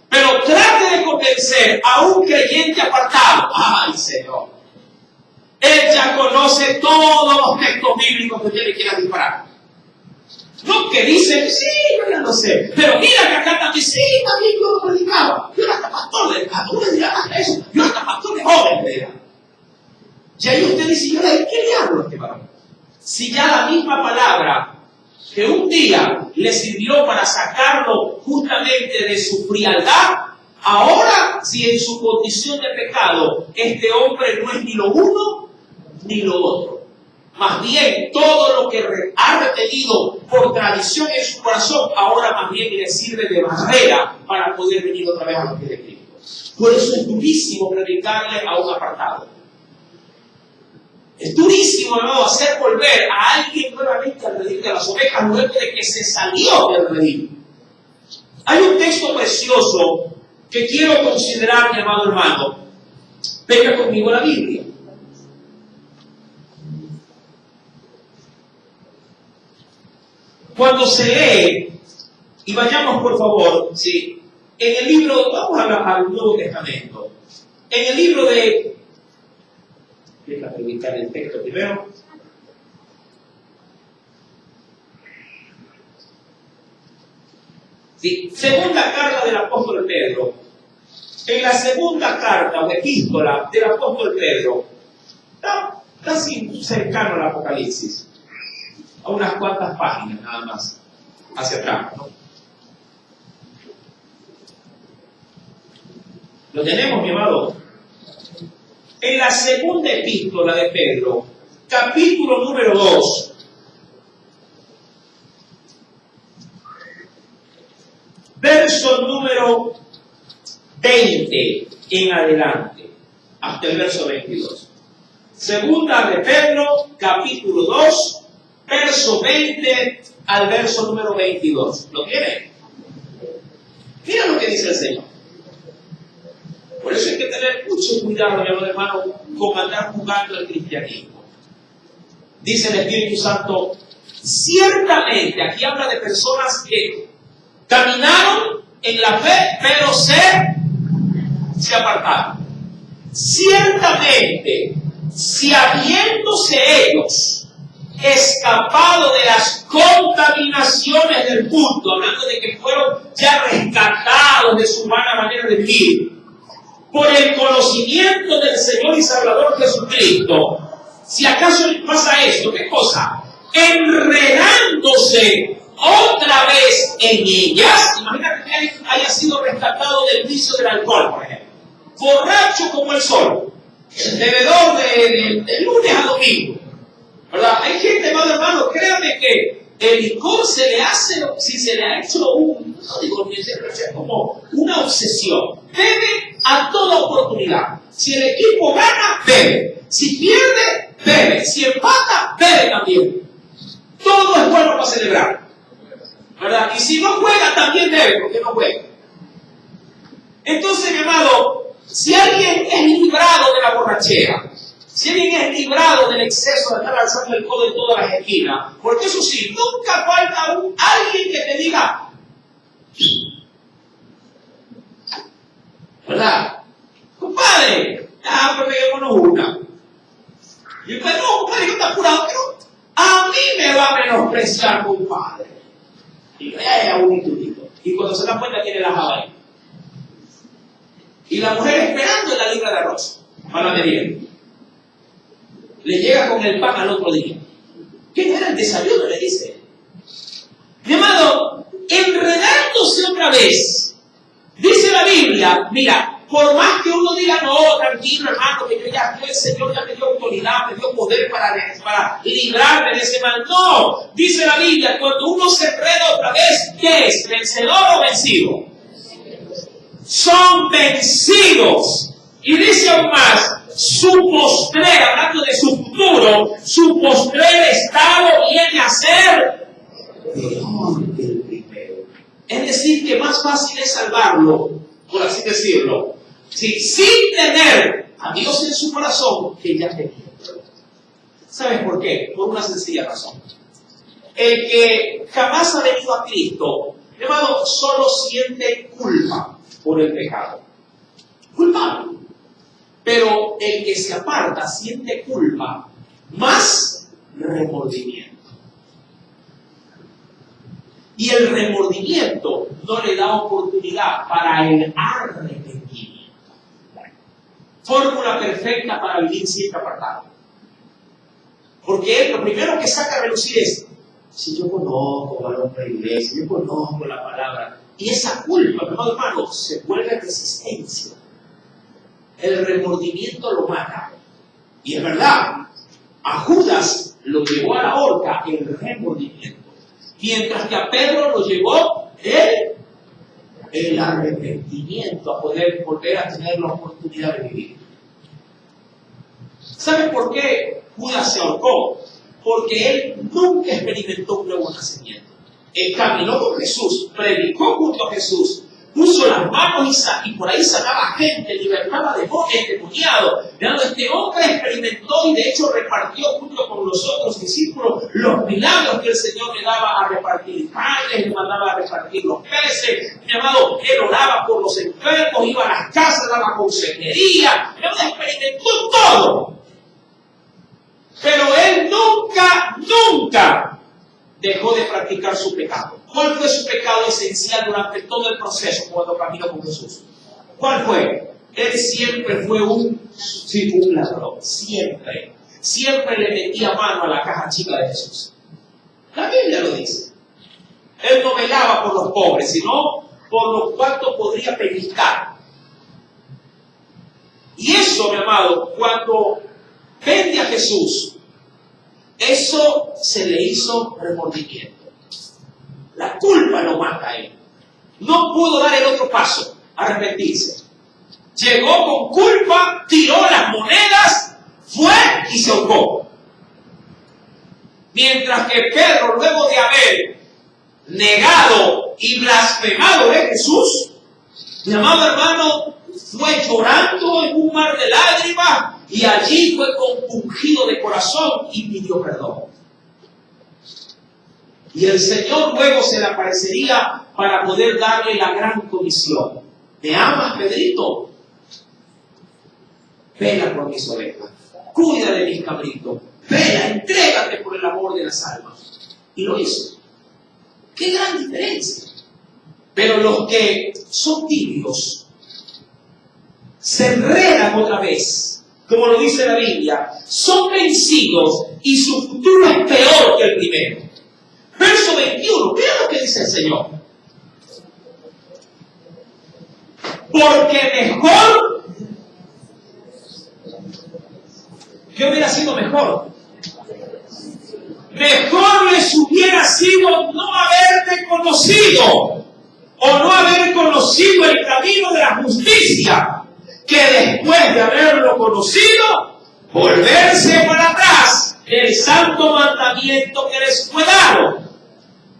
Pero trate de convencer a un creyente apartado. ¡Ay, Señor! Él ya conoce todos los textos bíblicos que usted le quiera disparar. No que dice, sí, yo ya lo sé. Pero mira que acá también, sí, también yo lo predicaba. Yo era hasta pastor de cada uno le dirá hasta eso. Yo era hasta pastor de joven, le dirá. Y ahí usted dice, yo le ¿qué le hablo a este varón? Si ya la misma palabra que un día le sirvió para sacarlo justamente de su frialdad, ahora, si en su condición de pecado, este hombre no es ni lo uno ni lo otro. Más bien, todo lo que ha retenido por tradición en su corazón, ahora más bien le sirve de barrera para poder venir otra vez a los pies de Cristo. Por eso es durísimo predicarle a un apartado. Es durísimo, hermano, hacer volver a alguien nuevamente al redil de las ovejas luego de que se salió del redil. Hay un texto precioso que quiero considerar, mi amado hermano. Venga conmigo a la Biblia. Cuando se lee, y vayamos por favor, ¿sí? En el libro, vamos al Nuevo Testamento, en el libro de... Déjame ubicar el texto primero. Sí, segunda carta del apóstol Pedro. En la segunda carta o epístola del apóstol Pedro, está casi cercano al Apocalipsis, a unas cuantas páginas nada más, hacia atrás, ¿no? ¿Lo tenemos, mi amado? En la segunda epístola de Pedro, capítulo número 2, verso número 20 en adelante, hasta el verso 22. Segunda de Pedro, capítulo 2, verso 20 al verso número 22. ¿Lo tienen? Mira lo que dice el Señor. Por eso hay que tener mucho cuidado, mi hermano, con andar jugando el cristianismo. dice el Espíritu Santo, ciertamente, aquí habla de personas que caminaron en la fe, pero se apartaron. Ciertamente, si habiéndose ellos escapado de las contaminaciones del mundo, hablando de que fueron ya rescatados de su humana manera de vivir, por el conocimiento del Señor y Salvador Jesucristo, si acaso les pasa esto, ¿qué cosa? Enredándose otra vez en ellas, imagínate que haya sido rescatado del vicio del alcohol, por ejemplo, borracho como el sol, bebedor de lunes a domingo, ¿verdad? Hay gente, hermano, créame que el licor se le hace, si se le ha hecho no digo ni como una obsesión. Bebe a toda oportunidad. Si el equipo gana, bebe. Si pierde, bebe. Si empata, bebe también. Todo es bueno para celebrar, ¿verdad? Y si no juega, también bebe, porque no juega. Entonces, mi amado, si alguien es librado de la borrachera, si alguien es librado del exceso de estar alzando el codo en todas las esquinas, porque eso sí, nunca falta alguien que te diga, ¿verdad? Compadre, pero peguémonos una. Y el padre, no, compadre, yo estoy apurado, pero a mí me va a menospreciar, compadre. Y yo, ya, un instituto. Y cuando se da cuenta, tiene la java ahí. Y la mujer esperando en la libra de arroz para la merienda. Le llega con el pan al otro día. ¿Qué era el desayuno? Le dice. Mi amado, enredándose otra vez, dice la Biblia, mira, por más que uno diga, no, tranquilo hermano, que el Señor ya me dio autoridad, me dio poder para librarme de ese mal. No, dice la Biblia, cuando uno se enreda otra vez, ¿qué es? ¿Vencedor o vencido? Son vencidos. Y dice aún más, su postrer, hablando de su futuro, su postrer estado viene a ser peor que el primero. Es decir, que más fácil es salvarlo, por así decirlo, sin tener a Dios en su corazón, que ya tenía. ¿Sabes por qué? Por una sencilla razón. El que jamás ha venido a Cristo, hermano, solo siente culpa por el pecado. Culpable. Pero el que se aparta siente culpa más remordimiento. Y el remordimiento no le da oportunidad para el arrepentimiento. Fórmula perfecta para vivir siempre apartado. Porque él lo primero que saca a relucir es, si yo conozco a la iglesia, yo conozco la palabra, y esa culpa, hermano, se vuelve resistencia. El remordimiento lo mata. Y es verdad, a Judas lo llevó a la horca el remordimiento. Mientras que a Pedro lo llevó el arrepentimiento, a poder volver a tener la oportunidad de vivir. ¿Sabe por qué Judas se ahorcó? Porque él nunca experimentó un nuevo nacimiento. Él caminó con Jesús, predicó junto a Jesús, puso las manos y por ahí sanaba gente, libertaba demonios, endemoniados. Este hombre experimentó y de hecho repartió junto con los otros discípulos los milagros que el Señor le daba a repartir panes, le mandaba a repartir los peces. Mi amado, él oraba por los enfermos, iba a las casas, daba consejería. Mi amado, experimentó todo. Pero él nunca dejó de practicar su pecado. ¿Cuál fue su pecado esencial durante todo el proceso cuando caminó con Jesús? ¿Cuál fue? Él siempre fue un ladrón. Siempre le metía mano a la caja chica de Jesús. La Biblia lo dice. Él no velaba por los pobres, sino por los cuantos podría pellizcar. Y eso, mi amado, cuando vende a Jesús, eso se le hizo remordimiento. La culpa lo mata a él. No pudo dar el otro paso, arrepentirse. Llegó con culpa, tiró las monedas, fue y se ahogó. Mientras que Pedro, luego de haber negado y blasfemado de Jesús, mi amado hermano, fue llorando en un mar de lágrimas y allí fue compungido de corazón y pidió perdón. Y el Señor luego se le aparecería para poder darle la gran comisión. ¿Me amas, Pedrito? Vela por mis ovejas, cuida de mis cabritos, vela, entrégate por el amor de las almas. Y lo hizo. ¡Qué gran diferencia! Pero los que son tibios se enredan otra vez, como lo dice la Biblia, son vencidos y su futuro es peor que el primero. Verso 21, mira lo que dice el Señor. Porque mejor, ¿qué hubiera sido mejor? Mejor les hubiera sido no haberte conocido, o no haber conocido el camino de la justicia, que después de haberlo conocido, volverse para atrás del santo mandamiento que les fue dado.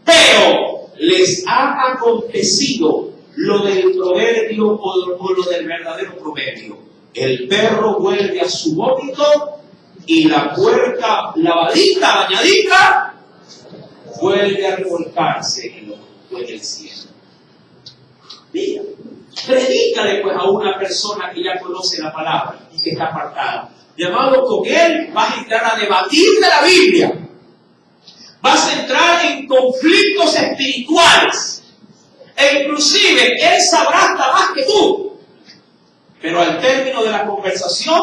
Pero les ha acontecido lo del proverbio o lo del verdadero proverbio. El perro vuelve a su vómito y la puerca lavadita, bañadita, vuelve a revolcarse en el cielo. Mira, predícale pues a una persona que ya conoce la palabra y que está apartada. Llamado con él, vas a entrar a debatir de la Biblia. Vas a entrar en conflictos espirituales. E inclusive él sabrá hasta más que tú. Pero al término de la conversación,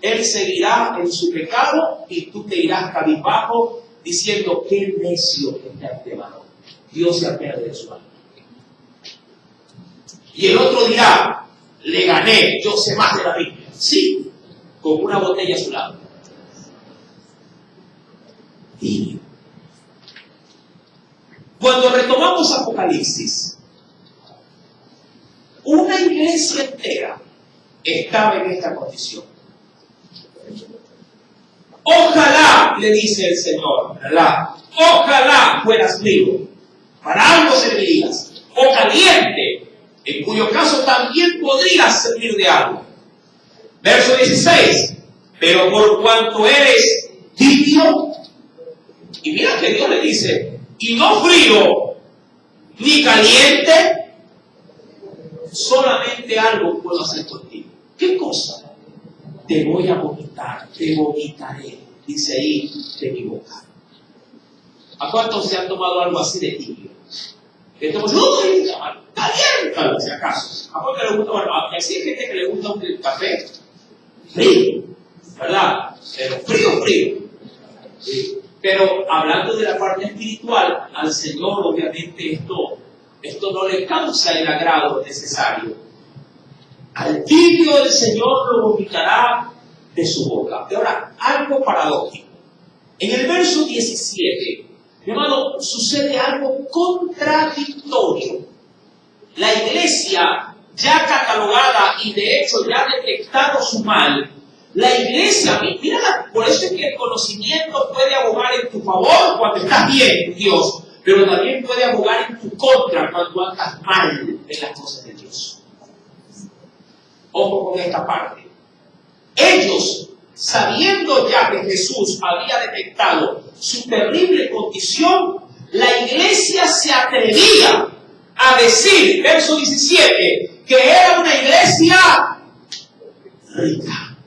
él seguirá en su pecado y tú te irás cabizbajo diciendo: qué necio que está este varón. Dios se apiade de su alma. Y el otro dirá: le gané, yo sé más de la Biblia. Sí, con una botella a su lado. Y cuando retomamos Apocalipsis, una iglesia entera estaba en esta condición. Ojalá, le dice el Señor, ¿verdad? Ojalá fueras frío, para algo servirías, o caliente, en cuyo caso también podrías servir de algo. Verso 16, pero por cuanto eres tibio, y mira que Dios le dice, y no frío, ni caliente, solamente algo puedo hacer contigo. ¿Qué cosa? Te voy a vomitar, te vomitaré, dice ahí, de mi boca. ¿A cuántos se han tomado algo así de tibio? Que estamos, ¡uy! Caliéntalo, si acaso. ¿A cuánto le gusta? Bueno, así hay gente que le gusta un café frío, ¿verdad? Pero frío. Sí. Pero hablando de la parte espiritual, al Señor obviamente esto no le causa el agrado necesario. Al tibio el Señor lo vomitará de su boca. Y ahora, algo paradójico. En el verso 17, mi hermano, sucede algo contradictorio. La iglesia, ya catalogada y de hecho ya detectado su mal, la iglesia, mira, por eso es que el conocimiento puede abogar en tu favor cuando estás bien en Dios, pero también puede abogar en tu contra cuando andas mal en las cosas de Dios. Ojo con esta parte. Ellos, sabiendo ya que Jesús había detectado su terrible condición, la iglesia se atrevía a decir, verso 17, que era una iglesia rica.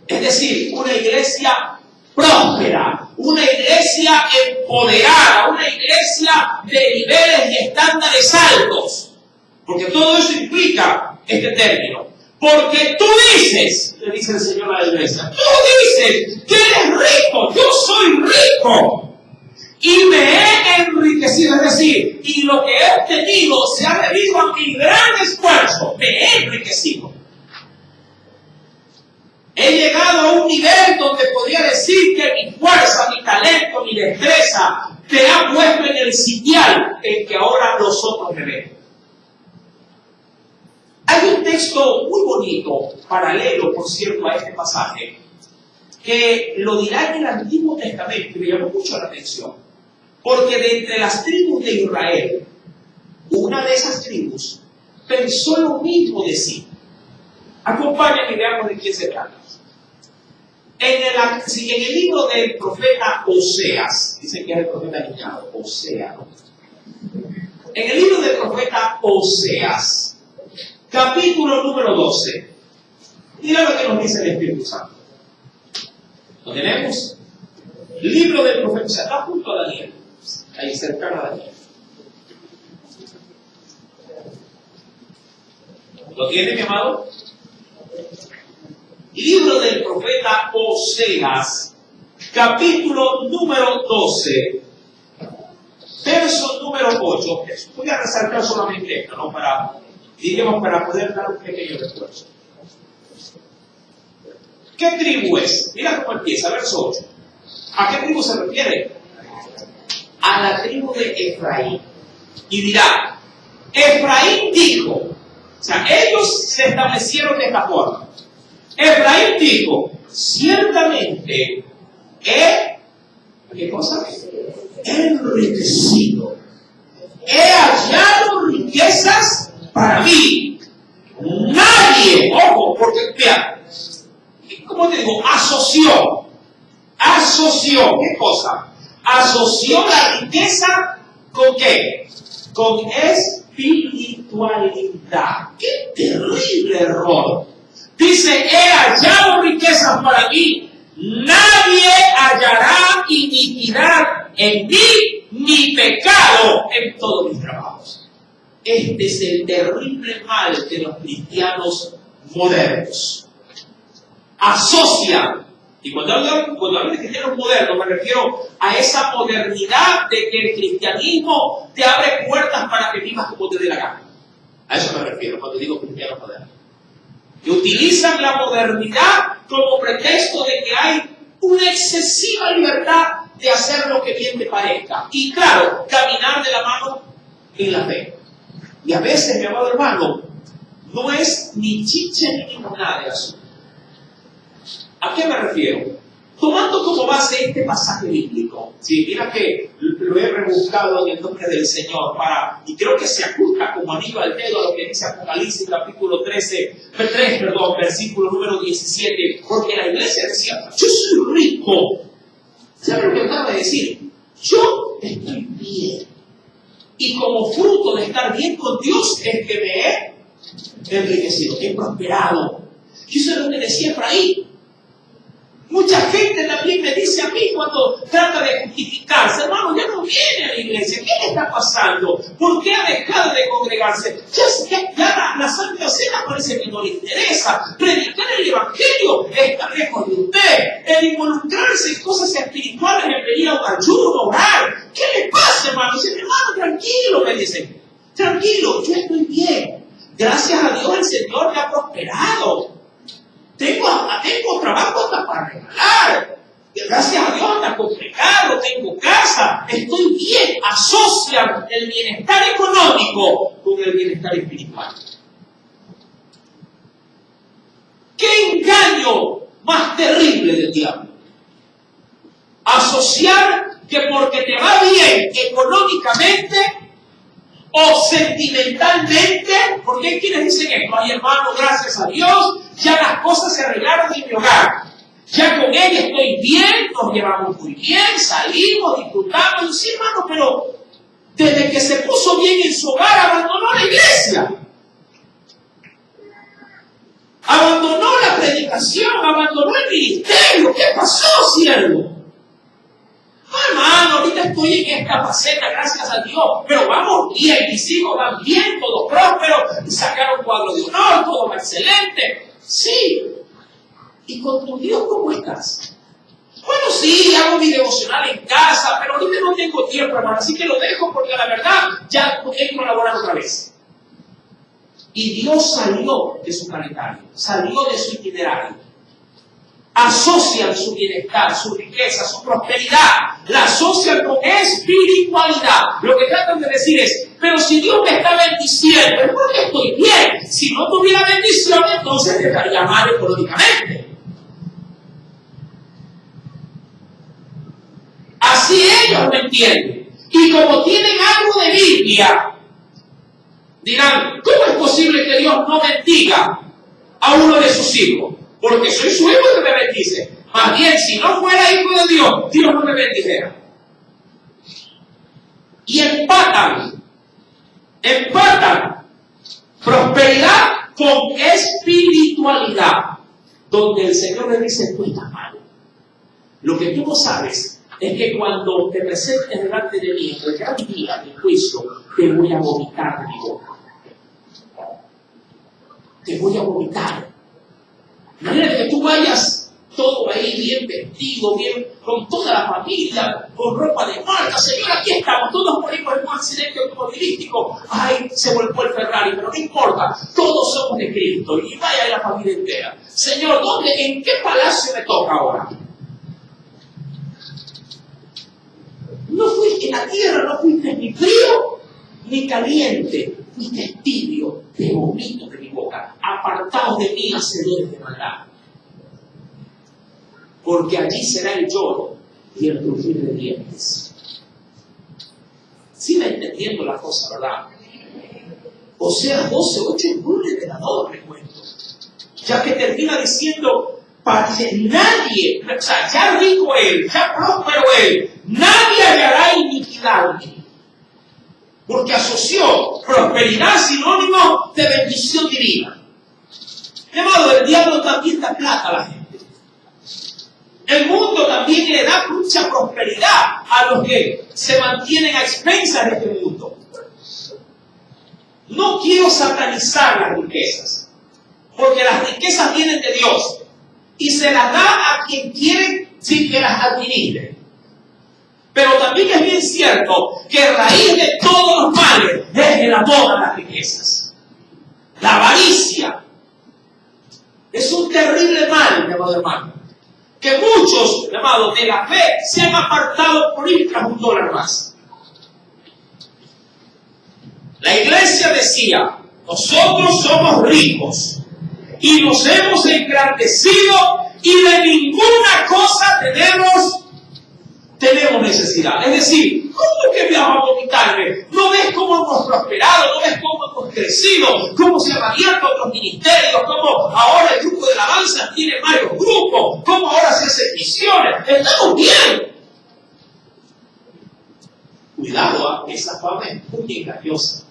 Es decir, una iglesia próspera, una iglesia empoderada, una iglesia de niveles y estándares altos. Porque todo eso implica este término. Porque tú dices, le dice el Señor a la iglesia, tú dices que eres rico, yo soy rico. Y me he enriquecido, es decir, y lo que he obtenido se ha debido a mi gran esfuerzo, me he enriquecido. He llegado a un nivel donde podría decir que mi fuerza, mi talento, mi destreza te ha puesto en el sitial en que ahora los otros me ven. Hay un texto muy bonito, paralelo, por cierto, a este pasaje, que lo dirá en el Antiguo Testamento y me llamó mucho la atención. Porque de entre las tribus de Israel, una de esas tribus pensó lo mismo de sí. Acompáñenme y veamos de quién se trata. En el libro del profeta Oseas, dicen que es el profeta niñado, Oseas. En el libro del profeta Oseas, capítulo número 12, mira lo que nos dice el Espíritu Santo. ¿Lo tenemos? Libro del profeta Oseas, está junto a Daniel, ahí cercano a Daniel. ¿Lo tiene, mi amado? Libro del profeta Oseas, capítulo número 12, verso número 8. Voy a resaltar solamente esto, ¿no? Para poder dar un pequeño refuerzo. ¿Qué tribu es? Mira cómo empieza, verso 8. ¿A qué tribu se refiere? A la tribu de Efraín. Y dirá, Efraín dijo, o sea, ellos se establecieron de esta forma. Efraín dijo, ciertamente ¿qué cosa? He enriquecido, he hallado riquezas para mí. Nadie, ojo, porque vean, ¿cómo te digo? Asoció, ¿qué cosa? Asoció la riqueza ¿con qué? Con espiritualidad. ¡Qué terrible error! Dice, he hallado riquezas para mí. Nadie hallará iniquidad en mí, ni pecado en todos mis trabajos. Este es el terrible mal de los cristianos modernos. Asocian, y cuando hablo de cristianos modernos, me refiero a esa modernidad de que el cristianismo te abre puertas para que vivas como te dé la gana. A eso me refiero cuando digo cristianos modernos. Que utilizan la modernidad como pretexto de que hay una excesiva libertad de hacer lo que bien te parezca. Y claro, caminar de la mano en la fe. Y a veces, mi amado hermano, no es ni chiche ni limonada de asunto. ¿A qué me refiero? Tomando como base este pasaje bíblico, ¿sí? Mira que lo he rebuscado en el nombre del Señor y creo que se ajusta como anillo al dedo a lo que dice Apocalipsis capítulo 3, versículo número 17, porque la iglesia decía, yo soy rico. ¿Sabe lo que acaba de decir? Yo estoy bien. Y como fruto de estar bien con Dios es que me he enriquecido, he prosperado. Y eso es lo que decía Efraín. Mucha gente también me dice a mí cuando trata de justificarse, hermano, ya no viene a la iglesia, ¿qué le está pasando? ¿Por qué ha dejado de congregarse? Ya la Santa Cena parece que no le interesa. Predicar el Evangelio está lejos de usted. El involucrarse en cosas espirituales, en venir a un ayuno, orar. ¿Qué le pasa, hermano? Dice, hermano, tranquilo, me dicen. Tranquilo, yo estoy bien. Gracias a Dios el Señor me ha prosperado. Tengo trabajo hasta para regalar. Gracias a Dios hasta con pecado, tengo casa, estoy bien. Asocian el bienestar económico con el bienestar espiritual. ¿Qué engaño más terrible del diablo? Asociar que porque te va bien económicamente o sentimentalmente, porque hay quienes dicen esto, ay hermano, gracias a Dios, ya las cosas se arreglaron en mi hogar, ya con ella estoy bien, nos llevamos muy bien, salimos, disfrutamos, sí hermano, pero desde que se puso bien en su hogar, abandonó la iglesia, abandonó la predicación, abandonó el ministerio. ¿Qué pasó, siervo? Hermano, ahorita estoy en esta faceta, gracias a Dios, pero vamos bien, mis hijos van bien, todo próspero, sacaron cuadro de honor, todo va excelente. Sí. ¿Y con tu Dios cómo estás? Bueno, sí, hago mi devocional en casa, pero ahorita no tengo tiempo, hermano, así que lo dejo porque la verdad ya entro a laborar otra vez. Y Dios salió de su calendario, salió de su itinerario. Asocian su bienestar, su riqueza, su prosperidad, la asocian con espiritualidad. Lo que tratan de decir es, pero si Dios me está bendiciendo, es porque estoy bien. Si no tuviera bendición, entonces estaría mal económicamente. Así ellos lo entienden. Y como tienen algo de Biblia, dirán, ¿cómo es posible que Dios no bendiga a uno de sus hijos, porque soy su hijo que me bendice. Más bien, si no fuera hijo de Dios, Dios no me bendijera. Y empatan prosperidad con espiritualidad, donde el Señor le dice, tú estás mal. Lo que tú no sabes es que cuando te presentes delante de mí en el gran día del juicio, te voy a vomitar de mi boca. Te voy a vomitar. Imagínate que tú vayas todo ahí bien vestido, bien, con toda la familia, con ropa de marca. Señor, aquí estamos, todos morimos en un accidente automovilístico. Ay, se volvió el Ferrari, pero no importa, todos somos de Cristo. Y vaya ahí la familia entera. Señor, ¿en qué palacio me toca ahora? No fuiste en la tierra, no fuiste ni frío ni caliente, fuiste tibio, te vomito de mi boca. Apartaos de mí, hacedores de maldad. Porque allí será el lloro y el crujir de dientes. ¿Sí me entendiendo la cosa, verdad? Oseas 12:8 es muy revelador, recuerdo. Ya que termina diciendo, nadie, o sea, ya rico él, ya próspero él, nadie hallará iniquidad en mí. Porque asoció prosperidad sinónimo de bendición divina. Llamado, el diablo también da plata a la gente. El mundo también le da mucha prosperidad a los que se mantienen a expensas de este mundo. No quiero satanizar las riquezas, porque las riquezas vienen de Dios y se las da a quien quiere sin que las administre. Pero también es bien cierto que raíz de todos los males es el amor a las riquezas. La avaricia es un terrible mal, mi amado hermano, que muchos, llamados de la fe, se han apartado por ir tras $1 más. La iglesia decía, nosotros somos ricos y nos hemos engrandecido y de ninguna cosa tenemos necesidad. Es decir, ¿cómo es que me vas a vomitarme? ¿No ves cómo hemos prosperado? ¿No ves cómo hemos crecido? ¿Cómo se han abierto otros ministerios? ¿Cómo ahora el grupo de alabanza tiene varios grupos? ¿Cómo ahora se hacen misiones? ¡Estamos bien! Cuidado, esa fama es muy engañosa.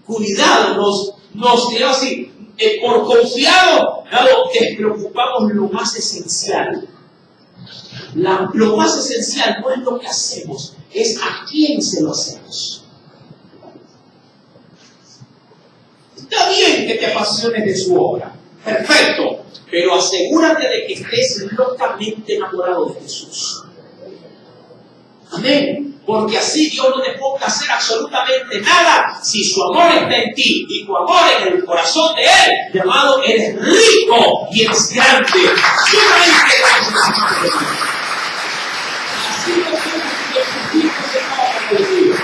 Cuidado, nos dirá así, por confiado, despreocupamos lo más esencial. Lo más esencial no es lo que hacemos, es a quién se lo hacemos. Está bien que te apasiones de su obra, perfecto, pero asegúrate de que estés locamente enamorado de Jesús. Amén. Porque así Dios no te ponga a hacer absolutamente nada si su amor está en ti y tu amor en el corazón de Él. Llamado, eres rico y eres grande. Sumamente grande. Así lo hacemos los hijos.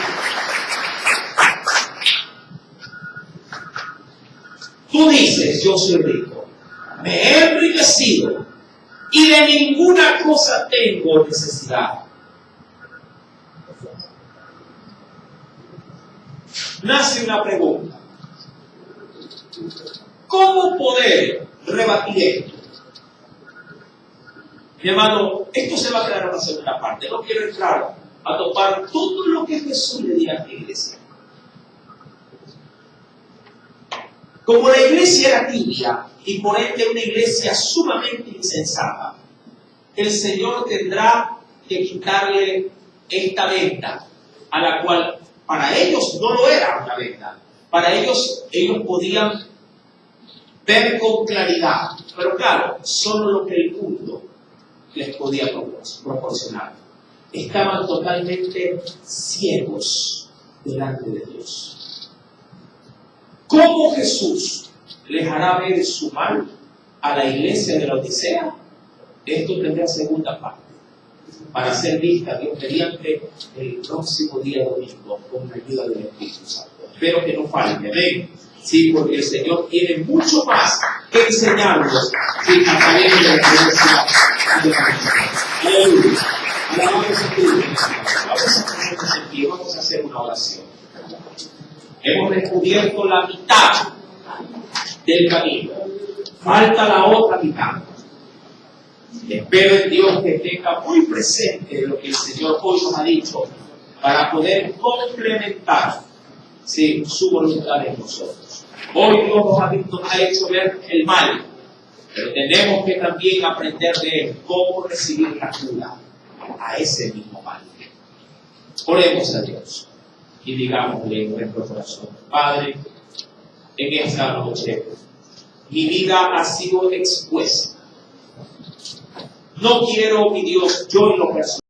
Tú dices, yo soy rico, me he enriquecido y de ninguna cosa tengo necesidad. Nace una pregunta. ¿Cómo poder rebatir esto? Mi hermano, esto se va a quedar en la segunda parte. No quiero entrar a topar todo lo que Jesús le diga a la iglesia. Como la iglesia era tibia y por ende una iglesia sumamente insensata, el Señor tendrá que quitarle esta venta, a la cual para ellos no lo era una venta. Para ellos podían ver con claridad, pero claro, solo lo que el mundo les podía proporcionar. Estaban totalmente ciegos delante de Dios. ¿Cómo Jesús les hará ver su mal a la iglesia de la Odisea? Esto tendrá segunda parte, para ser vista, Dios mediante, el próximo día domingo, con la ayuda del Espíritu Santo. Espero que no falte, amén. Sí, porque el Señor tiene mucho más que enseñarnos a través de la iglesia. Aleluya. Alabamos a Dios. Vamos a ponernos en pie, vamos a hacer una oración. Hemos descubierto la mitad del camino. Falta la otra mitad. Espero en Dios que tenga muy presente lo que el Señor hoy nos ha dicho para poder complementar, sí, su voluntad en nosotros. Hoy Dios nos ha hecho ver el mal, pero tenemos que también aprender de él cómo recibir la cura a ese mismo mal. Oremos a Dios y digámosle en nuestro corazón: Padre, en esta noche mi vida ha sido expuesta. No quiero, mi Dios, yo en lo personal,